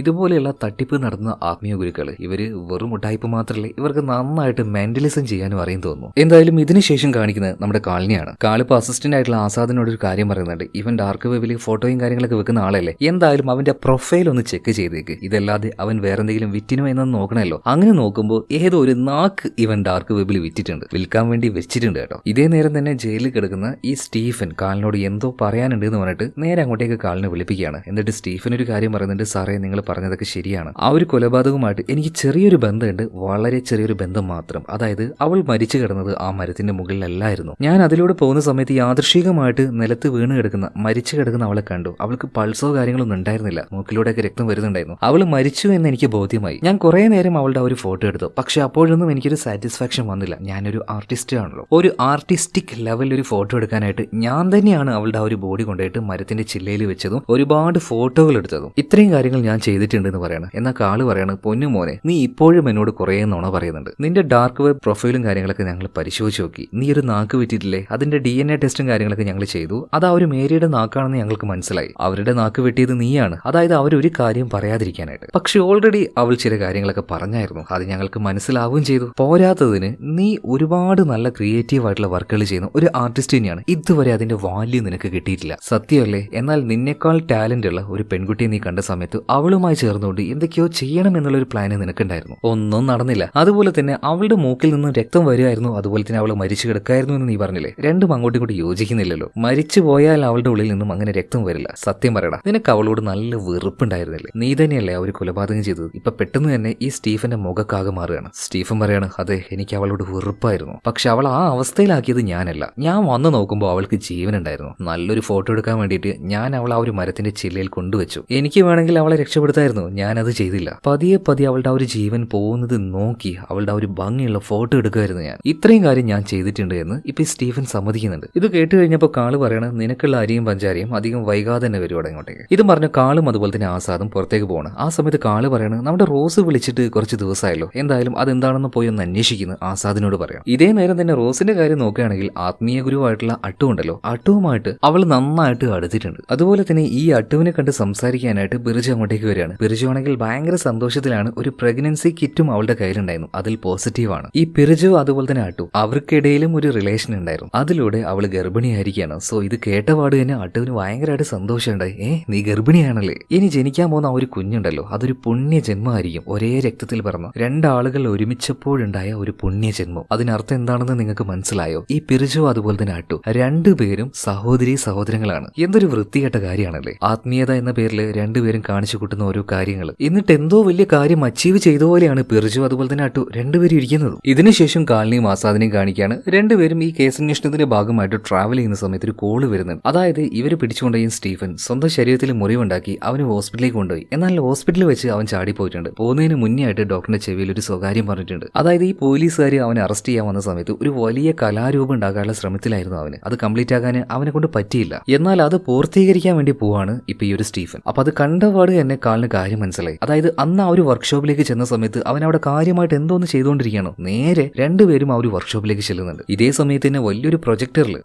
ഇതുപോലെയുള്ള തട്ടിപ്പ് നടത്തുന്ന ആത്മീയ ഗുരുക്കള് ഇവര് വെറും ഉടായ്പ മാത്രമല്ല, ഇവർക്ക് നന്നായിട്ട് മെന്റലിസം ചെയ്യാനും അറിയാൻ തോന്നുന്നു. എന്തായാലും ഇതിനുശേഷം കാണിക്കുന്നത് നമ്മുടെ കാളിനെയാണ്. കാളിപ്പോ അസിസ്റ്റന്റ് ആയിട്ടുള്ള ആസാദിനോട് ഒരു കാര്യം പറയുന്നുണ്ട്. ഇവൻ ഡാർക്ക് വെബിൽ ഫോട്ടോയും കാര്യങ്ങളൊക്കെ വെക്കുന്ന ആളല്ലേ, എന്തായാലും അവന്റെ പ്രൊഫൈൽ ഒന്ന് ചെക്ക് ചെയ്തേക്ക്. ഇതല്ലാതെ അവൻ വേറെന്തെങ്കിലും വിറ്റിനോ എന്നൊന്ന് നോക്കണമല്ലോ. അങ്ങനെ നോക്കുമ്പോൾ ഏതോ ഒരു നാക്ക് ഇവൻ ഡാർക്ക് വെബിൽ വിറ്റിട്ടുണ്ട്, വിൽക്കാൻ വേണ്ടി വെച്ചിട്ടുണ്ട് കേട്ടോ. ഇതേ നേരം തന്നെ ജയിലിൽ കിടക്കുന്ന ഈ സ്റ്റീഫൻ കാളിനോട് എന്തോ പറയാനുണ്ട് എന്ന് പറഞ്ഞിട്ട് നേരെ അങ്ങോട്ടേക്ക് കാളിനെ വിളിപ്പിക്കുകയാണ്. എന്നിട്ട് സ്റ്റീഫൻ ഒരു കാര്യം പറയുന്നുണ്ട്, സാറേ നിങ്ങൾ പറഞ്ഞതൊക്കെ ശരിയാണ്. ആ ഒരു കൊലപാതകവുമായിട്ട് എനിക്ക് ചെറിയൊരു ബന്ധമുണ്ട്, വളരെ ചെറിയൊരു ബന്ധം മാത്രം. അതായത് അവൾ മരിച്ചു കിടന്നത് ആ മരത്തിന്റെ മുകളിലല്ലായിരുന്നു. ഞാൻ അതിലൂടെ പോകുന്ന സമയത്ത് യാദൃശികമായിട്ട് നിലത്ത് വീണ് കിടക്കുന്ന മരിച്ചു കിടക്കുന്ന അവളെ കണ്ടു. അവൾക്ക് പൾസോ കാര്യങ്ങളൊന്നും ഉണ്ടായിരുന്നില്ല, മൂക്കിലൂടെയൊക്കെ രക്തം വരുന്നുണ്ടായിരുന്നു. അവൾ മരിച്ചു എന്ന് എനിക്ക് ബോധ്യമായി. ഞാൻ കുറെ നേരം അവളുടെ ആ ഒരു ഫോട്ടോ എടുത്തു. പക്ഷെ അപ്പോഴൊന്നും എനിക്കൊരു സാറ്റിസ്ഫാക്ഷൻ വന്നില്ല. ഞാനൊരു ആർട്ടിസ്റ്റ് ആണല്ലോ. ഒരു ആർട്ടിസ്റ്റിക് ലെവലിൽ ഒരു ഫോട്ടോ എടുക്കാനായിട്ട് ഞാൻ തന്നെയാണ് അവളുടെ ആ ഒരു ബോഡി കൊണ്ടുപോയിട്ട് മരത്തിന്റെ ചില്ലയിൽ വെച്ചതും ഒരുപാട് ഫോട്ടോകൾ എടുത്തതും. ഇത്രയും കാര്യങ്ങൾ ഞാൻ ചെയ്തിട്ടുണ്ടെന്ന് പറയാണ്. എന്നാൽ കാള് പറയാണ്, പൊന്നു മോനെ, നീ ഇപ്പോഴും എന്നോട് കുറേ നുണ പറയുന്നുണ്ട്. നിന്റെ ഡാർക്ക് വെബ് പ്രൊഫൈലും കാര്യങ്ങളൊക്കെ ഞങ്ങൾ പരിശോധിച്ച് നോക്കി. നീ ഒരു നാക്ക് വെട്ടിയിട്ടില്ലേ? അതിന്റെ DNA ടെസ്റ്റും കാര്യങ്ങളൊക്കെ ഞങ്ങൾ ചെയ്തു. അത് ആ ഒരു മേരിയുടെ നാക്കാണെന്ന് ഞങ്ങൾക്ക് മനസ്സിലായി. അവരുടെ നാക്ക് വെട്ടിയത് നീയാണ്. അതായത് അവരൊരു കാര്യം പറയാതിരിക്കാനായിട്ട്. പക്ഷെ ഓൾറെഡി അവൾ ചില കാര്യങ്ങളൊക്കെ പറഞ്ഞായിരുന്നു. അത് ഞങ്ങൾക്ക് മനസ്സിലാവുകയും ചെയ്തു. പോരാത്തതിന് നീ ഒരുപാട് നല്ല ക്രിയേറ്റീവ് ആയിട്ടുള്ള വർക്കുകൾ ചെയ്യുന്ന ഒരു ആർട്ടിസ്റ്റ് തന്നെയാണ്. ഇതുവരെ അതിന്റെ വാല്യൂ നിനക്ക് കിട്ടിയിട്ടില്ല. സത്യമല്ലേ? എന്നാൽ നിന്നേക്കാൾ ടാലന്റ് ഉള്ള ഒരു പെൺകുട്ടിയെ നീ കണ്ട സമയത്ത് അവളുമായി ചേർന്നുകൊണ്ട് എന്തൊക്കെയോ ചെയ്യണം എന്നുള്ളൊരു പ്ലാന് നിനക്കുണ്ടായിരുന്നു. ഒന്നും നടന്നില്ല. അതുപോലെ തന്നെ അവളുടെ മൂക്കിൽ നിന്ന് രക്തം വരുമായിരുന്നു. അതുപോലെ തന്നെ അവൾ മരിച്ചു കിടക്കായിരുന്നു എന്ന് നീ പറഞ്ഞില്ലേ? രണ്ടും അങ്ങോട്ടും ഇങ്ങോട്ട് യോജിക്കുന്നില്ലല്ലോ. മരിച്ചു പോയാൽ അവളുടെ ഉള്ളിൽ നിന്നും അങ്ങനെ രക്തം വരില്ല. സത്യം പറയടാ, നിനക്ക് അവളോട് നല്ല വെറുപ്പുണ്ടായിരുന്നില്ലേ? നീ തന്നെയല്ലേ അവർ കൊലപാതകം ചെയ്തത്? ഇപ്പൊ പെട്ടെന്ന് തന്നെ ഈ സ്റ്റീഫന്റെ മുഖക്കാകെ മാറുകയാണ്. സ്റ്റീഫൻ പറയാണ്, അതെ, എനിക്ക് അവളോട് വെറുപ്പായിരുന്നു. പക്ഷെ അവൾ ആ അവസ്ഥയിലാക്കിയത് ഞാനല്ല. ഞാൻ വന്നു നോക്കുമ്പോൾ അവൾക്ക് ജീവനുണ്ടായിരുന്നു. നല്ലൊരു ഫോട്ടോ എടുക്കാൻ വേണ്ടിയിട്ട് ഞാൻ അവൾ ആ ഒരു മരത്തിന്റെ ചില്ലയിൽ കൊണ്ടുവച്ചു. എനിക്ക് വേണമെങ്കിൽ അവളെ രക്ഷപ്പെടുത്തായിരുന്നു, ഞാനത് ചെയ്തില്ല. പതിയെ അവളുടെ ആ ഒരു ഒരു ജീവൻ പോകുന്നത് നോക്കി അവളുടെ ആ ഒരു ഭംഗിയുള്ള ഫോട്ടോ എടുക്കുമായിരുന്നു ഞാൻ. ഇത്രയും കാര്യം ഞാൻ ചെയ്തിട്ടുണ്ട് എന്ന് ഇപ്പൊ ഈ സ്റ്റീഫൻ സമ്മതിക്കുന്നുണ്ട്. ഇത് കേട്ട് കഴിഞ്ഞപ്പോൾ കാള് പറയണ നിനക്കുള്ള അരിയും പഞ്ചാരിയും അധികം വൈകാതെ തന്നെ വരും ഇങ്ങോട്ടേക്ക്. ഇതും പറഞ്ഞ കാളും അതുപോലെ തന്നെ ആസാദും പുറത്തേക്ക് പോകണം. ആ സമയത്ത് കാള് പറയണ നമ്മുടെ റോസ് വിളിച്ചിട്ട് കുറച്ച് ദിവസമായല്ലോ, എന്തായാലും അതെന്താണെന്ന് പോയി ഒന്ന് അന്വേഷിക്കുന്നു ആസാദിനോട് പറയാം. ഇതേ നേരം തന്നെ റോസിന്റെ കാര്യം നോക്കുകയാണെങ്കിൽ ആത്മീയ ഗുരുവായിട്ടുള്ള അട്ടു ഉണ്ടല്ലോ, അട്ടുവുമായിട്ട് അവൾ നന്നായിട്ട് അടുത്തിട്ടുണ്ട്. അതുപോലെ തന്നെ ഈ അട്ടുവിനെ കണ്ട് സംസാരിക്കാനായിട്ട് ബിർജു അങ്ങോട്ടേക്ക് വരികയാണ്. ബിർജു ആണെങ്കിൽ ഭയങ്കര സന്തോഷത്തിലാണ്. ഒരു പ്രഗ്നൻസി കിറ്റും അവളുടെ കയ്യിലുണ്ടായിരുന്നു, അതിൽ പോസിറ്റീവാണ്. ഈ ബിർജു അതുപോലെ തന്നെ അട്ടു അവർക്കിടയിലും ഒരു റിലേഷൻ ഉണ്ടായിരുന്നു. അതിലൂടെ അവള് ഗർഭിണിയായിരിക്കുകയാണ്. സോ ഇത് കേട്ടപാട് തന്നെ അട്ടുവിന് ഭയങ്കരമായിട്ട് സന്തോഷമുണ്ടായി. നീ ഗർഭിണിയാണല്ലേ, ഇനി ജനിക്കാൻ പോകുന്ന ആ ഒരു കുഞ്ഞുണ്ടല്ലോ അതൊരു പുണ്യ ജന്മമായിരിക്കും. ഒരേ രക്തത്തിൽ പിറന്ന രണ്ടാളുകൾ ഒരുമിച്ചപ്പോഴുണ്ടായ ഒരു പുണ്യ ജന്മം. അതിനർത്ഥം എന്താണെന്ന് നിങ്ങൾക്ക് മനസ്സിലായോ? ഈ ബിർജു അതുപോലെ തന്നെ അട്ടു രണ്ടുപേരും സഹോദരി സഹോദരങ്ങളാണ്. എന്തൊരു വൃത്തികെട്ട കാര്യമാണല്ലേ. ആത്മീയത എന്ന പേരിൽ രണ്ടുപേരും കാണിച്ചു കൂട്ടുന്ന ഓരോ കാര്യങ്ങൾ. എന്നിട്ട് എന്തോ വലിയ കാര്യം അച്ചീവ് ചെയ്ത പോലെയാണ് ബിർജു അതുപോലെ തന്നെ അട്ടു രണ്ടുപേരും ഇരിക്കുന്നത്. ഇതിനുശേഷം കാളിനെയും ആസാദിനെയും കാണിക്കാണ്. രണ്ടുപേരും ഈ കേസന്വേഷണത്തിന്റെ ഭാഗമായിട്ട് ട്രാവൽ ചെയ്യുന്ന സമയത്ത് ഒരു കോള് വരുന്നുണ്ട്. അതായത് ഇവര് പിടിച്ചുകൊണ്ടുപോയി സ്റ്റീഫൻ സ്വന്തം ശരീരത്തിൽ മുറിവുണ്ടാക്കി അവന് ഹോസ്പിറ്റലിലേക്ക് കൊണ്ടുപോയി. എന്നാൽ ഹോസ്പിറ്റലിൽ വെച്ച് അവൻ ചാടിപ്പോയിട്ടുണ്ട്. പോകുന്നതിന് മുന്നേ ആയിട്ട് ഡോക്ടറിന്റെ ചെവിയിൽ ഒരു സ്വകാര്യം പറഞ്ഞിട്ടുണ്ട്. അതായത് ഈ പോലീസുകാർ അവനെ അറസ്റ്റ് ചെയ്യാൻ വന്ന സമയത്ത് ഒരു വലിയ കലാരൂപം ഉണ്ടാക്കാനുള്ള ശ്രമത്തിലായിരുന്നു അവന്. അത് കംപ്ലീറ്റ് ആകാൻ അവനെ കൊണ്ട് പറ്റിയില്ല. എന്നാൽ അത് പൂർത്തീകരിക്കാൻ വേണ്ടി പോവാണ് ഇപ്പൊ ഈ ഒരു സ്റ്റീഫൻ. അപ്പൊ അത് കണ്ടപാട് തന്നെ കാലിന് കാര്യം മനസ്സിലായി. അതായത് അന്ന് ആ ഒരു വർക്ക്ഷോപ്പിലേക്ക് ചെന്ന സമയത്ത് അവൻ അവിടെ കാര്യമായിട്ട് എന്തോന്ന് ചെയ്തുകൊണ്ടിരിക്കുകയാണ്. നേരെ രണ്ടുപേരും ആ ഒരു വർക്ക്ഷോപ്പിലേക്ക് ചെല്ലുന്നുണ്ട്. ഇതേ സമയത്ത് തന്നെ വലിയൊരു പ്രൊജക്ടറിൽ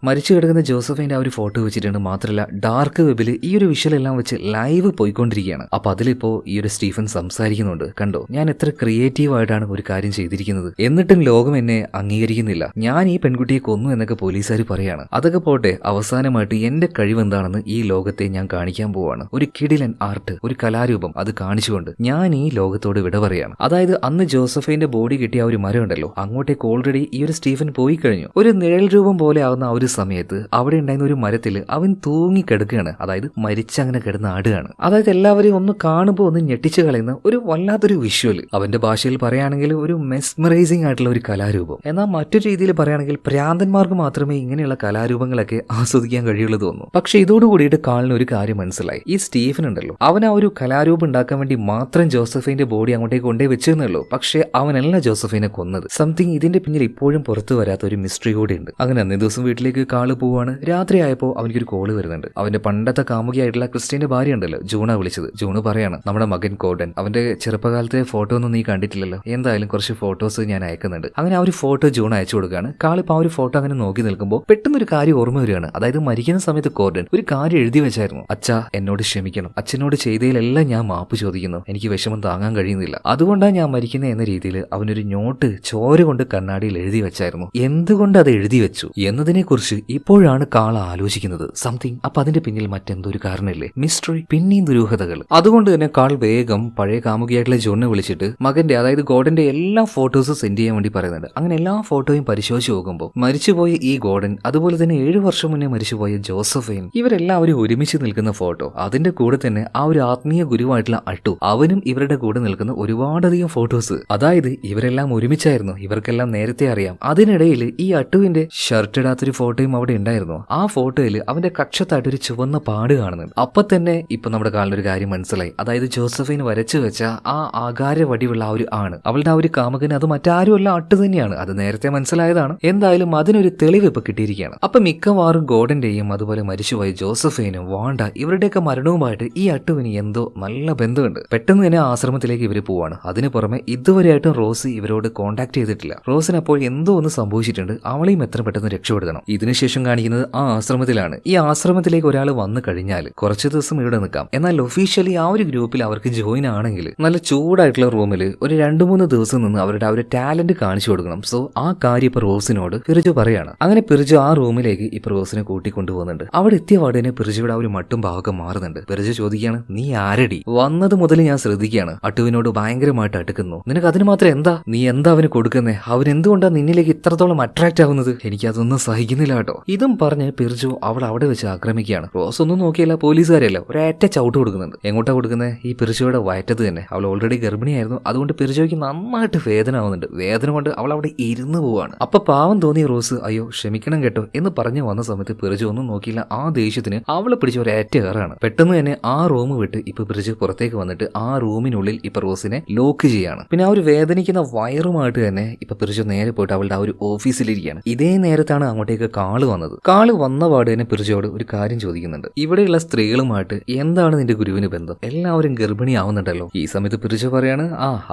മരിച്ചു കിടക്കുന്ന ജോസഫിന്റെ ആ ഒരു ഫോട്ടോ വെച്ചിട്ടുണ്ട്. മാത്രമല്ല ഡാർക്ക് വെബിൽ ഈ ഒരു വിഷ്വൽ എല്ലാം വെച്ച് ലൈവ് പോയിക്കൊണ്ടിരിക്കുകയാണ്. അപ്പൊ അതിലിപ്പോ ഈ ഒരു സ്റ്റീഫൻ സംസാരിക്കുന്നുണ്ട്. കണ്ടോ, ഞാൻ എത്ര ക്രിയേറ്റീവ് ആയിട്ടാണ് ഒരു കാര്യം ചെയ്തിരിക്കുന്നത്, എന്നിട്ടും ലോകം എന്നെ അംഗീകരിക്കുന്നില്ല. ഞാൻ ഈ പെൺകുട്ടിയെ കൊന്നു എന്നൊക്കെ പോലീസുകാർ പറയാണ്. അതൊക്കെ പോട്ടെ, അവസാനമായിട്ട് എന്റെ കഴിവെന്താണെന്ന് ഈ ലോകത്തെ ഞാൻ കാണിക്കാൻ പോവാണ്. ഒരു കിടിലൻ ആർട്ട്, ഒരു കലാരൂപം അത് കാണിച്ചുകൊണ്ട് ഞാൻ ഈ ലോകത്തോട് വിട പറയാണ്. അതായത് അന്ന് ജോസഫിന്റെ ബോഡി കിട്ടിയ ആ ഒരു മരം ഉണ്ടല്ലോ, അങ്ങോട്ടേക്ക് ഓൾറെഡി ഈ ഒരു സ്റ്റീഫൻ പോയി കഴിഞ്ഞു. ഒരു നിഴൽ രൂപം പോലെ ആവുന്ന ആ ഒരു സമയത്ത് അവിടെ ഉണ്ടായിരുന്ന ഒരു മരത്തിൽ അവൻ തൂങ്ങിക്കിടക്കുകയാണ്. അതായത് മരിച്ചങ്ങനെ കിടന്ന് ആടുകയാണ്. അതായത് എല്ലാവരെയും ഒന്ന് കാണുമ്പോൾ ഒന്ന് ഞെട്ടിച്ചു കളയുന്ന ഒരു വല്ലാത്തൊരു വിഷ്വൽ. അവന്റെ ഭാഷയിൽ പറയുകയാണെങ്കിൽ ഒരു മെസ്മറൈസിംഗ് ആയിട്ടുള്ള ഒരു കലാരൂപം. എന്നാൽ മറ്റൊരു രീതിയിൽ പറയുകയാണെങ്കിൽ ഭ്രാന്തന്മാർക്ക് മാത്രമേ ഇങ്ങനെയുള്ള കലാരൂപങ്ങളൊക്കെ ആസ്വദിക്കാൻ കഴിയുള്ളൂ തോന്നുന്നു. പക്ഷെ ഇതോടുകൂടിയിട്ട് കാളിന് ഒരു കാര്യം മനസ്സിലായി. ഈ സ്റ്റീഫൻ ഉണ്ടല്ലോ, അവൻ ആ ഒരു കലാരൂപം ഉണ്ടാക്കാൻ വേണ്ടി മാത്രം ജോസഫിന്റെ ബോഡി അങ്ങോട്ടേക്ക് കൊണ്ടേ വെച്ചെന്നുള്ളൂ. പക്ഷെ അവനല്ല ജോസഫിനെ കൊന്നത്. സംതിങ് ഇതിന്റെ പിന്നിൽ ഇപ്പോഴും പുറത്തു വരാത്ത ഒരു മിസ്റ്ററി കൂടി ഉണ്ട്. അങ്ങനെ അന്നേ ദിവസം വീട്ടിലേക്ക് കാള് പോവാണ്. രാത്രി ആയപ്പോൾ അവനിക്കൊരു കോള് വരുന്നുണ്ട്. അവന്റെ പണ്ടത്തെ കാമുകിയായിട്ടുള്ള ക്രിസ്റ്റീന്റെ ഭാര്യ ഉണ്ടല്ലോ, ജൂണ വിളിച്ചത്. ജൂണ് പറയാണ്, നമ്മുടെ മകൻ കോഡൻ, അവന്റെ ചെറുപ്പകാലത്തെ ഫോട്ടോ ഒന്നും നീ കണ്ടിട്ടില്ലല്ലോ, എന്തായാലും കുറച്ച് ഫോട്ടോസ് ഞാൻ അയക്കുന്നുണ്ട്. അങ്ങനെ ആ ഒരു ഫോട്ടോ ജൂൺ അയച്ചു കൊടുക്കുകയാണ്. കാളിപ്പോ ആ ഒരു ഫോട്ടോ അങ്ങനെ നോക്കി നിൽക്കുമ്പോൾ പെട്ടെന്ന് ഒരു കാര്യം ഓർമ്മ വരികയാണ്. അതായത് മരിക്കുന്ന സമയത്ത് കോഡൻ ഒരു കാര്യം എഴുതി വെച്ചായിരുന്നു. അച്ഛാ, എന്നോട് ക്ഷമിക്കണം, അച്ഛനോട് ചെയ്തതിലെല്ലാം ഞാൻ മാപ്പ് ചോദിക്കുന്നു, എനിക്ക് വിഷമം താങ്ങാൻ കഴിയുന്നില്ല, അതുകൊണ്ടാണ് ഞാൻ മരിക്കുന്നത് എന്ന രീതിയിൽ അവനൊരു നോട്ട് ചോര കൊണ്ട് കണ്ണാടിയിൽ എഴുതി വെച്ചായിരുന്നു. എന്തുകൊണ്ട് അത് എഴുതി വെച്ചു എന്നതിനെ കുറിച്ച് ഇപ്പോഴാണ് കാള ആലോചിക്കുന്നത്. സംതിങ്, അപ്പൊ അതിന്റെ പിന്നിൽ മറ്റെന്തോ ഒരു കാരണമില്ലേ, മിസ്റ്ററി, പിന്നെയും ദുരൂഹതകൾ. അതുകൊണ്ട് തന്നെ കാൾ വേഗം പഴയ കാമുകിയായിട്ടുള്ള ജോണിനെ വിളിച്ചിട്ട് മകന്റെ, അതായത് ഗോഡന്റെ എല്ലാ ഫോട്ടോസും സെൻഡ് ചെയ്യാൻ വേണ്ടി പറയുന്നുണ്ട്. അങ്ങനെ എല്ലാ ഫോട്ടോയും പരിശോധിച്ച് നോക്കുമ്പോൾ മരിച്ചുപോയ ഈ ഗോഡൻ, അതുപോലെ തന്നെ 7 വർഷം മുന്നേ മരിച്ചുപോയ ജോസഫൈൻ, ഇവരെല്ലാവരും ഒരുമിച്ച് നിൽക്കുന്ന ഫോട്ടോ, അതിന്റെ കൂടെ തന്നെ ആ ഒരു ആത്മീയ ഗുരുവായിട്ടുള്ള അട്ടു, അവനും ഇവരുടെ കൂടെ നിൽക്കുന്ന ഒരുപാടധികം ഫോട്ടോസ്. അതായത് ഇവരെല്ലാം ഒരുമിച്ചായിരുന്നു, ഇവർക്കെല്ലാം നേരത്തെ അറിയാം. അതിനിടയിൽ ഈ അട്ടുവിന്റെ ഷർട്ട് ഇടാത്തൊരു ഫോട്ടോയും അവിടെ ഉണ്ടായിരുന്നു. ആ ഫോട്ടോയിൽ അവന്റെ കക്ഷത്തായിട്ട് ഒരു ചുവന്ന പാട് കാണുന്നുണ്ട്. അപ്പൊ തന്നെ ഇപ്പൊ നമ്മുടെ കാലിനൊരു കാര്യം മനസ്സിലായി. അതായത് ജോസഫൈൻ വരച്ചു വെച്ച ആ ആകാര വടിവുള്ള ആ ഒരു ആണ് അവളുടെ ആ ഒരു കാമകന്, അത് മറ്റാരുമല്ല അട്ടു തന്നെയാണ്. അത് നേരത്തെ മനസ്സിലായതാണ്. എന്തായാലും അതിനൊരു തെളിവ് ഇപ്പൊ കിട്ടിയിരിക്കുകയാണ്. അപ്പൊ മിക്കവാറും ഗോഡന്റെയും അതുപോലെ മരിച്ചുപോയ ജോസഫൈനും വാണ്ട ഇവരുടെയൊക്കെ മരണവുമായിട്ട് ഈ അട്ടുവിന് എന്തോ നല്ല ബന്ധമുണ്ട്. പെട്ടെന്ന് തന്നെ ആശ്രമത്തിലേക്ക് ഇവര് പോവാണ്. അതിന് പുറമെ ഇതുവരെയായിട്ടും റോസ് ഇവരോട് കോണ്ടാക്ട് ചെയ്തിട്ടില്ല. റോസിന് അപ്പോൾ എന്തോ ഒന്ന് സംഭവിച്ചിട്ടുണ്ട്, അവളെയും എത്ര പെട്ടെന്ന് രക്ഷപ്പെടുത്തണം. ഇതിനുശേഷം കാണിക്കുന്നത് ആ ആശ്രമത്തിലാണ്. ഈ ആശ്രമത്തിലേക്ക് ഒരാൾ വന്നു കഴിഞ്ഞാൽ കുറച്ച് ദിവസം ഇവിടെ നിൽക്കാം. എന്നാൽ ഒഫീഷ്യലി ആ ഒരു ഗ്രൂപ്പിൽ അവർക്ക് ജോയിൻ ആണെങ്കിൽ നല്ല ചൂടായിട്ടുള്ള റൂമിൽ ഒരു 2-3 ദിവസം നിന്ന് അവരുടെ ആ ഒരു ടാലന്റ് കാണിച്ചു കൊടുക്കണം. സോ ആ കാര്യം ഇപ്പൊ റോസിനോട് പിർജു പറയാണ്. അങ്ങനെ പിർജു ആ റൂമിലേക്ക് ഇപ്പൊ റോസിനെ കൂട്ടിക്കൊണ്ടുപോകുന്നുണ്ട്. അവിടെ എത്തിയ പാടിനെ പിർജുയുടെ ആ ഒരു മട്ടും ഭാഗം മാറുന്നുണ്ട്. പിർജു ചോദിക്കുകയാണ്, നീ ആരടി? വന്നത് മുതൽ ഞാൻ ശ്രദ്ധിക്കുകയാണ്, അട്ടുവിനോട് ഭയങ്കരമായിട്ട് അടുക്കുന്നു. നിനക്ക് അതിന് മാത്രം എന്താ? നീ എന്താ അവന് കൊടുക്കുന്നേ? അവൻ എന്തുകൊണ്ടാണ് നിന്നിലേക്ക് ഇത്രത്തോളം അട്രാക്ട് ആവുന്നത്? എനിക്കതൊന്നും സഹിക്കുന്നില്ല കേട്ടോ. ഇതും പറഞ്ഞ് പിർജു അവൾ അവിടെ വെച്ച് ആക്രമിക്കുകയാണ്. റോസ് ഒന്നും നോക്കിയല്ല, പോലീസുകാരല്ല, ഒരേറ്റ ചവിട്ട് കൊടുക്കുന്നുണ്ട്. എങ്ങോട്ടാ കൊടുക്കുന്നത്? ഈ പിർജുയുടെ വയറ്റത്ത് തന്നെ. അവൾ ഓൾറെഡി ഗർഭിണിയായിരുന്നു. അതുകൊണ്ട് പിർജോയ്ക്ക് നന്നായിട്ട് വേദന ആവുന്നുണ്ട്. വേദന കൊണ്ട് അവൾ അവിടെ ഇരുന്ന് പോവാണ്. അപ്പൊ പാവം തോന്നിയ റോസ്, അയ്യോ ക്ഷമിക്കണം കേട്ടോ എന്ന് പറഞ്ഞു വന്ന സമയത്ത് പിർജു ഒന്നും നോക്കിയില്ല. ആ ദേഷ്യത്തിന് അവളെ പിടിച്ച് ഒരേറ്റ കയറാണ്. പെട്ടെന്ന് തന്നെ ആ റൂം വിട്ട് ഇപ്പൊ പിർജു പുറത്തേക്ക് വന്നിട്ട് ആ റൂമിനുള്ളിൽ ഇപ്പൊ റോസിനെ ലോക്ക് ചെയ്യാണ്. പിന്നെ ആ ഒരു വേദനിക്കുന്ന വയറുമായിട്ട് തന്നെ ഇപ്പൊ പിർജോ നേരെ പോയിട്ട് അവളുടെ ആ ഒരു ഓഫീസിലിരിക്കുകയാണ്. ഇതേ നേരത്താണ് അങ്ങോട്ടേക്ക് കാള് വന്നത്. കാള് വന്ന പാട് തന്നെ പിർജോയോട് ഒരു കാര്യം ചോദിക്കുന്നുണ്ട്. ഇവിടെയുള്ള സ്ത്രീകളുമായിട്ട് എന്താണ് നിന്റെ ഗുരുവിന് ബന്ധം? എല്ലാവരും ഗർഭിണിയാവുന്നുണ്ടല്ലോ. ഈ സമയത്ത് പിർജോ പറയാണ്,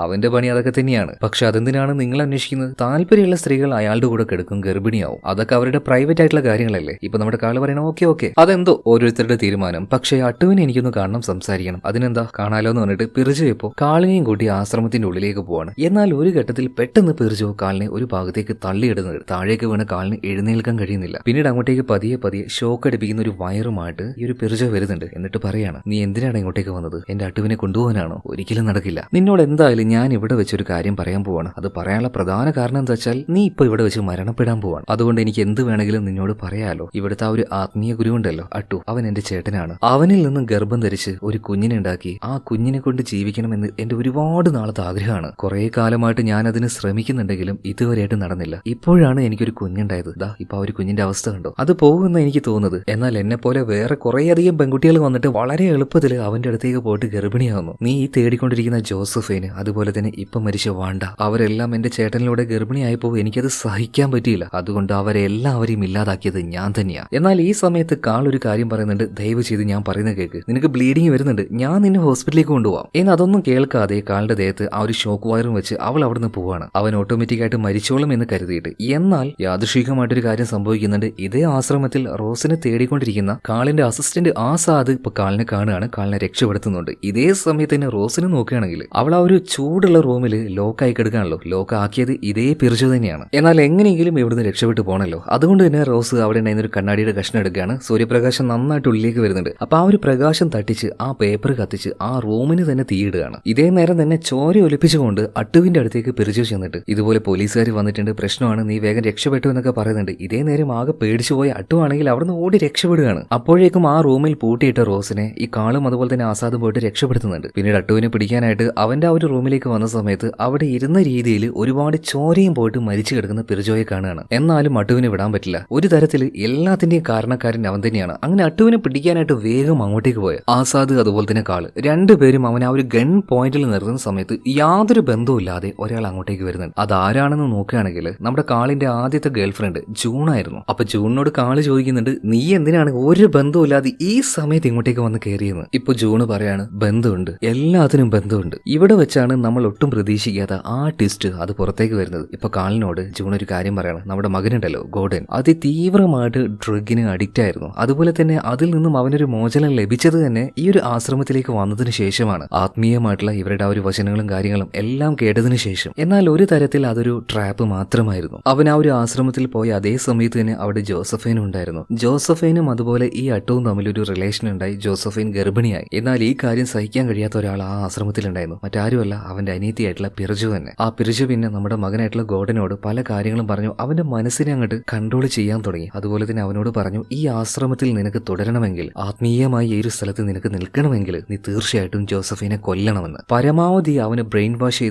അവന്റെ പണി അതൊക്കെ തന്നെയാണ്. പക്ഷെ അതെന്തിനാണ് നിങ്ങൾ അന്വേഷിക്കുന്നത്? താല്പര്യമുള്ള സ്ത്രീകൾ അയാളുടെ കൂടെ കിടക്കും, ഗർഭിണിയാവും. അതൊക്കെ അവരുടെ പ്രൈവറ്റ് ആയിട്ടുള്ള കാര്യങ്ങളല്ലേ. ഇപ്പൊ നമ്മുടെ കാള് പറയണം, ഓക്കെ അതെന്തോ ഓരോരുത്തരുടെ തീരുമാനം. പക്ഷേ അട്ടുവിനെ എനിക്കൊന്ന് കാണണം, സംസാരിക്കണം. അതിനെന്താ, കാണാലോ എന്ന് പറഞ്ഞിട്ട് പിർജോ ഇപ്പോ കാളിനെയും കൂട്ടി ആശ്രമത്തിന്റെ ഉള്ളിലേക്ക് പോവാണ്. എന്നാൽ ഒരു ഘട്ടത്തിൽ പെട്ടെന്ന് പിർജോ കാലിനെ ഒരു ഭാഗത്തേക്ക് തള്ളിയിടുന്നത്. താഴേക്ക് വീണ് കാലിന് എഴുന്നേൽക്കാൻ കഴിയുന്നില്ല. പിന്നീട് അങ്ങോട്ടേക്ക് പതിയെ ഷോക്ക് അടിപ്പിക്കുന്ന ഒരു വയറുമായിട്ട് ഈ ഒരു പിർജോ വരുന്നുണ്ട്. എന്നിട്ട് പറയാണ്, നീ എന്തിനാണ് ഇങ്ങോട്ടേക്ക് വന്നത്? എന്റെ അട്ടുവിനെ കൊണ്ടുപോകാനാണോ? ഒരിക്കലും നടക്കില്ല. നിന്നോട് എന്തായാലും ഞാൻ ഇവിടെ വെച്ചൊരു കാര്യം പറയാൻ പോവാണ്. അത് പറയാനുള്ള പ്രധാന കാരണം എന്താ വെച്ചാൽ നീ ഇപ്പൊ ഇവിടെ വെച്ച് മരണപ്പെടാൻ പോവാണ്. അതുകൊണ്ട് എനിക്ക് എന്ത് വേണമെങ്കിലും നിന്നോട് പറയാലോ. ഇവിടുത്തെ ആ ഒരു ആത്മീയ ഗുരുവുണ്ടല്ലോ അട്ടു, അവൻ എന്റെ ചേട്ടനാണ്. അവനിൽ നിന്നും ഗർഭം ധരിച്ച് ഒരു കുഞ്ഞിനെ ഉണ്ടാക്കി ആ കുഞ്ഞിനെ കൊണ്ട് ജീവിക്കണമെന്ന് എന്റെ ഒരുപാട് നാളത്തെ ആഗ്രഹമാണ്. കുറെ കാലമായിട്ട് ഞാൻ അതിന് ശ്രമിക്കുന്നുണ്ടെങ്കിലും ഇതുവരെയായിട്ട് നടന്നില്ല. ഇപ്പോഴാണ് എനിക്കൊരു കുഞ്ഞുണ്ടായത്. ഇപ്പൊ ആ ഒരു കുഞ്ഞിന്റെ അവസ്ഥ കണ്ടോ? അത് പോകുമെന്ന് എനിക്ക് തോന്നുന്നത്. എന്നാൽ എന്നെ പോലെ വേറെ കുറേയധികം പെൺകുട്ടികൾ വന്നിട്ട് വളരെ എളുപ്പത്തിൽ അവന്റെ അടുത്തേക്ക് പോയിട്ട് ഗർഭിണിയാവുന്നു. നീ ഈ തേടിക്കൊണ്ടിരിക്കുന്ന ജോസഫൈന്, അതുപോലെ തന്നെ ഇപ്പൊ മരിച്ച വാണ്ട, അവരെല്ലാം എന്റെ ചേട്ടനിലൂടെ ഗർഭിണിയായപ്പോ എനിക്കത് സഹിക്കാൻ പറ്റിയില്ല. അതുകൊണ്ട് അവരെല്ലാവരെയും ഇല്ലാതാക്കിയത് ഞാൻ തന്നെയാ. എന്നാൽ ഈ സമയത്ത് കാൾ ഒരു കാര്യം പറയുന്നുണ്ട്, ദയവ് ചെയ്ത് ഞാൻ പറയുന്ന കേക്ക്, നിനക്ക് ബ്ലീഡിങ് വരുന്നുണ്ട്, ഞാൻ നിന്നെ ഹോസ്പിറ്റലിലേക്ക് കൊണ്ടുപോകാം. എന്ന് അതൊന്നും കേൾക്കാതെ കാളിന്റെ ദേഹത്ത് ആ ഒരു ഷോക്ക് വയറും വെച്ച് അവൾ അവിടുന്ന് പോവാണ്. അവൻ ഓട്ടോമാറ്റിക് ആയിട്ട് മരിച്ചോളും എന്ന് കരുതിയിട്ട്. എന്നാൽ യാദൃശികമായിട്ടൊരു കാര്യം സംഭവിക്കുന്നുണ്ട്. ഇതേ ആശ്രമത്തിൽ റോസിനെ തേടിക്കൊണ്ടിരിക്കുന്ന കാളിന്റെ അസിസ്റ്റന്റ് ആസാദ് ഇപ്പൊ കാളിനെ കാണുകയാണ്, കാളിനെ രക്ഷപ്പെടുത്തുന്നുണ്ട്. ഇതേ സമയത്ത് തന്നെ റോസിനെ നോക്കുകയാണെങ്കിൽ അവൾ ആ ഒരു ചൂടുള്ള റൂമിൽ ലോക്കായി കിടക്കുകയാണല്ലോ. ലോക്ക് ആക്കിയത് ഇതേ പിർജോ തന്നെയാണ്. എന്നാൽ എങ്ങനെയെങ്കിലും ഇവിടുന്ന് രക്ഷപ്പെട്ടു പോകണല്ലോ. അതുകൊണ്ട് തന്നെ റോസ് അവിടെ ഉണ്ടായിരുന്ന ഒരു കണ്ണാടിയുടെ കഷ്ണം എടുക്കുകയാണ്. സൂര്യപ്രകാശം നന്നായിട്ട് ഉള്ളിലേക്ക് വരുന്നുണ്ട്. അപ്പൊ ആ ഒരു പ്രകാശം തട്ടിച്ച് ആ പേപ്പർ കത്തിച്ച് ആ റൂമിന് തന്നെ തീയിടുകയാണ്. ഇതേ നേരം തന്നെ ചോര ഒലിപ്പിച്ചുകൊണ്ട് അട്ടുവിന്റെ അടുത്തേക്ക് പിർജോ ചെന്നിട്ട്, ഇതുപോലെ പോലീസുകാർ വന്നിട്ടുണ്ട്, പ്രശ്നമാണ്, നീ വേഗം രക്ഷപ്പെട്ടു എന്നൊക്കെ പറയുന്നുണ്ട്. ഇതേ നേരം ആകെ പേടിച്ചു പോയ അട്ടുവാണെങ്കിൽ അവിടുന്ന് ഓടി രക്ഷപ്പെടുകയാണ്. അപ്പോഴേക്കും ആ റൂമിൽ പൂട്ടിയിട്ട റോസിനെ ഈ കാളും അതുപോലെ തന്നെ ആസാദും പോയിട്ട് രക്ഷപ്പെടുത്തുന്നുണ്ട്. പിന്നീട് അട്ടുവിനെ പിടിക്കാനായിട്ട് അവന്റെ ആ ഒരു റൂമിലേക്ക് വന്ന സമയത്ത് അവിടെ ഇരുന്ന രീതിയിൽ ഒരുപാട് ചോരയും പോയിട്ട് മരിച്ചു കിടക്കുന്ന പിർജോയെ കാണുകയാണ്. എന്നാലും അട്ടുവിനെ വിടാൻ പറ്റില്ല. ഒരു തരത്തിൽ എല്ലാത്തിന്റെയും കാരണക്കാരൻ അവൻ തന്നെയാണ്. അങ്ങനെ അട്ടുവിനെ പിടിക്കാനായിട്ട് വേഗം അങ്ങോട്ടേക്ക് പോയ ആസാദ് അതുപോലെ തന്നെ കാള് രണ്ടുപേരും അവൻ ആ ഒരു ഗൺ പോയിന്റിൽ നിർത്തുന്ന സമയത്ത് യാതൊരു ബന്ധവുമില്ലാതെ ഒരാൾ അങ്ങോട്ടേക്ക് വരുന്നുണ്ട്. അതാരാണെന്ന് നോക്കുകയാണെങ്കിൽ നമ്മുടെ കാളിന്റെ ആദ്യത്തെ ഗേൾഫ്രണ്ട് ജൂൺ ആയിരുന്നു. അപ്പൊ ജൂണിനോട് കാള് ചോദിക്കുന്നുണ്ട്, നീ എന്തിനാണ് ഒരു ബന്ധവുമില്ലാതെ ഈ സമയത്ത് ഇങ്ങോട്ടേക്ക് വന്ന് കയറിയെന്ന്. ഇപ്പൊ ജൂണ് പറയാണ്, ബന്ധമുണ്ട്, എല്ലാത്തിനും ബന്ധമുണ്ട്. ഇവിടെ വെച്ചാണ് നമ്മൾ ഒട്ടും പ്രതീക്ഷിക്കാത്ത ആ ട്വിസ്റ്റ് അത് പുറത്തേക്ക് വരുന്നത്. ഇപ്പൊ കാളിനോട് ജൂൺ ഒരു കാര്യം പറയാണ്, നമ്മുടെ മകനുണ്ടല്ലോ ഗോഡൻ, അതിതീവ്രമായിട്ട് ഡ്രഗിന് അഡിക്റ്റ് ആയിരുന്നു. അതുപോലെ തന്നെ അതിൽ നിന്നും അവനൊരു മോചനം ലഭിച്ചത് തന്നെ ഈ ഒരു ആശ്രമത്തിലേക്ക് വന്നതിന് ശേഷമാണ്. ആത്മീയമായിട്ടുള്ള ഇവരുടെ ആ ഒരു വചനങ്ങളും കാര്യങ്ങളും എല്ലാം കേട്ടതിന് ശേഷം. എന്നാൽ ഒരു തരത്തിൽ അതൊരു ട്രാപ്പ് മാത്രമായിരുന്നു. അവൻ ആ ഒരു ആശ്രമത്തിൽ പോയ അതേ സമയത്ത് തന്നെ അവിടെ ജോസഫൈനും ഉണ്ടായിരുന്നു. ജോസഫൈനും അതുപോലെ ഈ അട്ടവും തമ്മിലൊരു റിലേഷൻ ഉണ്ടായി. ജോസഫൈൻ ഗർഭിണിയായി. എന്നാൽ ഈ കാര്യം സഹിക്കാൻ കഴിയാത്ത ഒരാൾ ആ ആശ്രമത്തിലുണ്ടായിരുന്നു. മറ്റാരുമല്ല, അവന്റെ അനിയത്തിയായിട്ടുള്ള പിർജു തന്നെ. ആ പിർജു പിന്നെ നമ്മുടെ മകനായിട്ടുള്ള ഗോഡനോട് പല കാര്യങ്ങളും പറഞ്ഞു. അവന്റെ മനസ്സിനെ അങ്ങോട്ട് കൺട്രോൾ ചെയ്യാൻ തുടങ്ങി. അതുപോലെ തന്നെ അവനോട് പറഞ്ഞു, ഈ ആശ്രമത്തിൽ നിനക്ക് തുടരണമെങ്കിൽ, ആത്മീയമായി ഈ ഒരു സ്ഥലത്ത് നിനക്ക് നിൽക്കണമെങ്കിൽ നീ തീർച്ചയായിട്ടും ജോസഫിനെ കൊല്ലണമെന്ന്. പരമാവധി അവന് ബ്രെയിൻ വാഷ്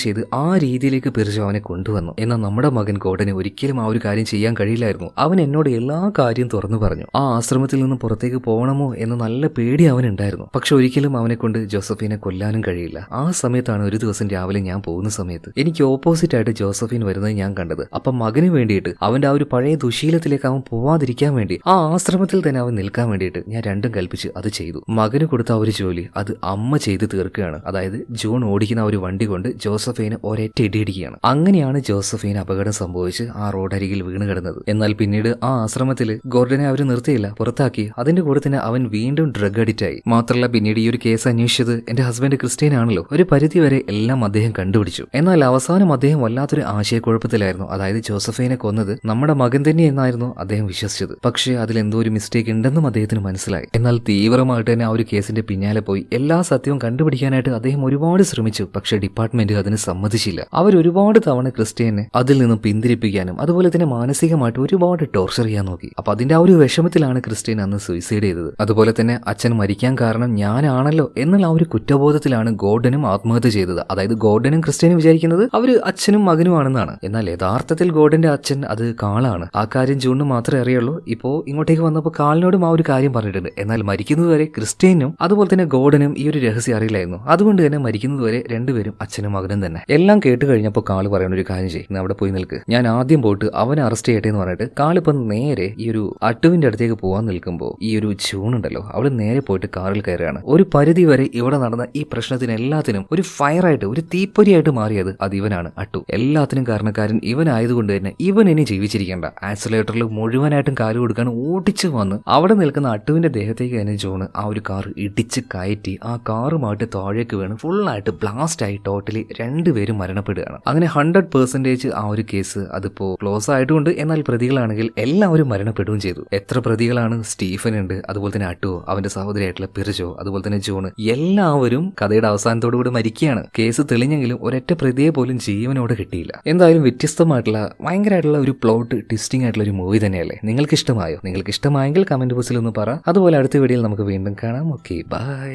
ചെയ്ത് ആ രീതിയിലേക്ക് പിർജു അവനെ കൊണ്ടുവന്നു. എന്നാൽ നമ്മുടെ മകൻ ഗോഡന് ഒരിക്കലും ആ ഒരു കാര്യം ചെയ്യാൻ കഴിയില്ലായിരുന്നു. അവൻ എന്നോട് എല്ലാ കാര്യം തുറന്നു പറഞ്ഞു. ആ ആശ്രമത്തിൽ നിന്ന് പുറത്തേക്ക് പോകണമോ എന്ന് നല്ല പേടി അവനുണ്ടായിരുന്നു. പക്ഷെ ഒരിക്കലും അവനെ കൊണ്ട് ജോസഫിനെ കൊല്ലാനും കഴിയില്ല. ആ സമയത്താണ് ഒരു ദിവസം രാവിലെ ഞാൻ പോകുന്ന സമയത്ത് എനിക്ക് ഓപ്പോസിറ്റ് ആയിട്ട് ജോസഫിൻ വരുന്നത് ഞാൻ കണ്ടത്. അപ്പം മകന് വേണ്ടിയിട്ട് അവന്റെ ആ ഒരു പഴയ ദുശീലത്തിലേക്ക് അവൻ പോവാതിരിക്കാൻ വേണ്ടി ആ ആശ്രമത്തിൽ തന്നെ അവൻ നിൽക്കാൻ വേണ്ടിയിട്ട് ഞാൻ രണ്ടും കൽപ്പിച്ച് അത് ചെയ്തു. മകന് കൊടുത്ത ഒരു ജോലി അത് അമ്മ ചെയ്ത് തീർക്കുകയാണ്. അതായത് ജോൺ ഓടിക്കുന്ന ഒരു വണ്ടി കൊണ്ട് ജോസഫൈനെ ഒരൊറ്റ ഇടിയിടിക്കുകയാണ്. അങ്ങനെയാണ് ജോസഫൈന് അപകടം സംഭവിച്ച് ആ റോഡരികിൽ വീണ് കിടന്നത്. എന്നാൽ പിന്നീട് ആ ആശ്രമത്തിൽ ഗോർഡനെ അവർ നിർത്തിയില്ല, പുറത്താക്കി. അതിന്റെ കൂടെ തന്നെ അവൻ വീണ്ടും ഡ്രഗ് അഡിക്റ്റ് ആയി. മാത്രമല്ല പിന്നീട് ഈ ഒരു കേസ് അന്വേഷിച്ചത് എന്റെ ഹസ്ബൻഡ് ക്രിസ്ത്യൻ ആണല്ലോ. ഒരു പരിധി വരെ എല്ലാം അദ്ദേഹം കണ്ടുപിടിച്ചു. എന്നാൽ അവസാനം അദ്ദേഹം വല്ലാത്തൊരു ആശയക്കുഴപ്പത്തിലായിരുന്നു. അതായത് ജോസഫൈനെ കൊന്നത് നമ്മുടെ മകൻ തന്നെ എന്നായിരുന്നു അദ്ദേഹം വിശ്വസിച്ചത്. പക്ഷേ അതിലെന്തോ ഒരു മിസ്റ്റേക്ക് ഉണ്ടെന്നും അദ്ദേഹത്തിന് മനസ്സിലായി. എന്നാൽ തീവ്രമായിട്ട് തന്നെ ആ ഒരു കേസിന്റെ പിന്നാലെ പോയി എല്ലാ സത്യവും കണ്ടുപിടിക്കാനായിട്ട് അദ്ദേഹം ഒരുപാട് ശ്രമിച്ചു. പക്ഷെ ഡിപ്പാർട്ട്മെന്റ് അതിന് സമ്മതിച്ചില്ല. അവർ ഒരുപാട് തവണ ക്രിസ്ത്യനെ അതിൽ നിന്നും പിന്തിരിപ്പിക്കാനും അതുപോലെ തന്നെ മാനസികമായിട്ട് ഒരുപാട് ടോർച്ചർ ചെയ്യാൻ നോക്കി. അപ്പൊ അതിന്റെ ആ ഒരു വിഷമത്തിലാണ് ക്രിസ്ത്യൻ അന്ന് സൂയിസൈഡ് ചെയ്തത്. അതുപോലെ തന്നെ അച്ഛൻ മരിക്കാൻ കാരണം ഞാനാണല്ലോ എന്നുള്ള ആ ഒരു കുറ്റബോധത്തിലാണ് ഗോർഡനും ആത്മഹത്യ ചെയ്തത്. അതായത് ഗോർഡനും ക്രിസ്ത്യനും വിചാരിക്കുന്നത് അവര് അച്ഛനും മകനുമാണെന്നാണ്. എന്നാൽ യഥാർത്ഥത്തിൽ ഗോർഡന്റെ അച്ഛൻ അത് കാളാണ്. ആ കാര്യം ജൂണിന് മാത്രമേ അറിയുള്ളൂ. ഇപ്പോ ഇങ്ങോട്ടേക്ക് വന്നപ്പോൾ കാളിനോടും ആ ഒരു കാര്യം പറഞ്ഞിട്ടുണ്ട്. എന്നാൽ മരിക്കുന്നതുവരെ ക്രിസ്ത്യനും അതുപോലെ തന്നെ ഗോർഡനും ഈ ഒരു രഹസ്യം അറിയില്ലായിരുന്നു. അതുകൊണ്ട് തന്നെ മരിക്കുന്നത് വരെ രണ്ടുപേരും അച്ഛനും മകനും തന്നെ. എല്ലാം കേട്ട് കഴിഞ്ഞപ്പോൾ കാള് പറയുന്ന ഒരു കാര്യം ചെയ്യും, അവിടെ പോയി നിൽക്ക്, ഞാൻ ആദ്യം പോയിട്ട് അവനെ അറസ്റ്റ് ചെയ്യട്ടെ എന്ന് പറഞ്ഞിട്ട് കാളിപ്പം നേരെ ഈ ഒരു അട്ടുവിന്റെ അടുത്തേക്ക് പോകാൻ നിൽക്കുമ്പോൾ ഈ ഒരു ജൂൺ ഉണ്ടല്ലോ, അവള് നേരെ പോയിട്ട് കാറിൽ കയറുകയാണ്. ഒരു പരിധി വരെ ഇവിടെ നടന്ന ഈ പ്രശ്നത്തിന് എല്ലാത്തിനും ഒരു ഫയറായിട്ട് ഒരു തീപ്പൊരിയായിട്ട് മാറിയത് അത് ഇവനാണ്, അട്ടു. എല്ലാത്തിനും കാരണക്കാരൻ ഇവനായതുകൊണ്ട് തന്നെ ഇവൻ ഇനി ജീവിച്ചിരിക്കേണ്ട. ആക്സിലേറ്ററിൽ മുഴുവനായിട്ടും കാല് കൊടുക്കാൻ ഓടിച്ചു വന്ന് അവിടെ നിൽക്കുന്ന അട്ടുവിന്റെ ദേഹത്തേക്ക് തന്നെ ജോണ് ആ ഒരു കാർ ഇടിച്ച് കയറ്റി ആ കാറുമായിട്ട് താഴേക്ക് വീണ് ഫുള്ളായിട്ട് ബ്ലാസ്റ്റ് ആയി ടോട്ടലി രണ്ടുപേരും മരണപ്പെടുകയാണ്. അങ്ങനെ 100% ആ ഒരു കേസ് അതിപ്പോ ക്ലോസ് ആയിട്ടുണ്ട്. എന്നാൽ പ്രതികളാണെങ്കിൽ എല്ലാവരും മരണപ്പെടുകയും ചെയ്തു. എത്ര പ്രതികളാണ്? സ്റ്റീഫൻ ഉണ്ട്, അതുപോലെ തന്നെ അട്ടുവോ, അവന്റെ സഹോദരിയായിട്ടുള്ള പിറജോ, അതുപോലെ തന്നെ ജോണ്, എല്ലാവരും കഥയുടെ അവസാനത്തോടുകൂടി മരിക്കുകയാണ്. കേസ് തെളിഞ്ഞെങ്കിലും ഒരൊറ്റ പ്രതിയെ പോലും ജീവനോട് കിട്ടിയില്ല. എന്തായാലും വ്യത്യസ്തമായിട്ടുള്ള ഭയങ്കരമായിട്ടുള്ള ഒരു പ്ലോട്ട് ട്വിസ്റ്റിംഗ് ആയിട്ടുള്ള ഒരു മൂവി തന്നെയല്ലേ. നിങ്ങൾക്ക് ഇഷ്ടമായോ? നിങ്ങൾക്ക് ഇഷ്ടമായെങ്കിൽ കമന്റ് ബോക്സിൽ ഒന്ന് പറ. അതുപോലെ അടുത്ത വീഡിയോയിൽ നമുക്ക് വീണ്ടും കാണാം. Okay, by.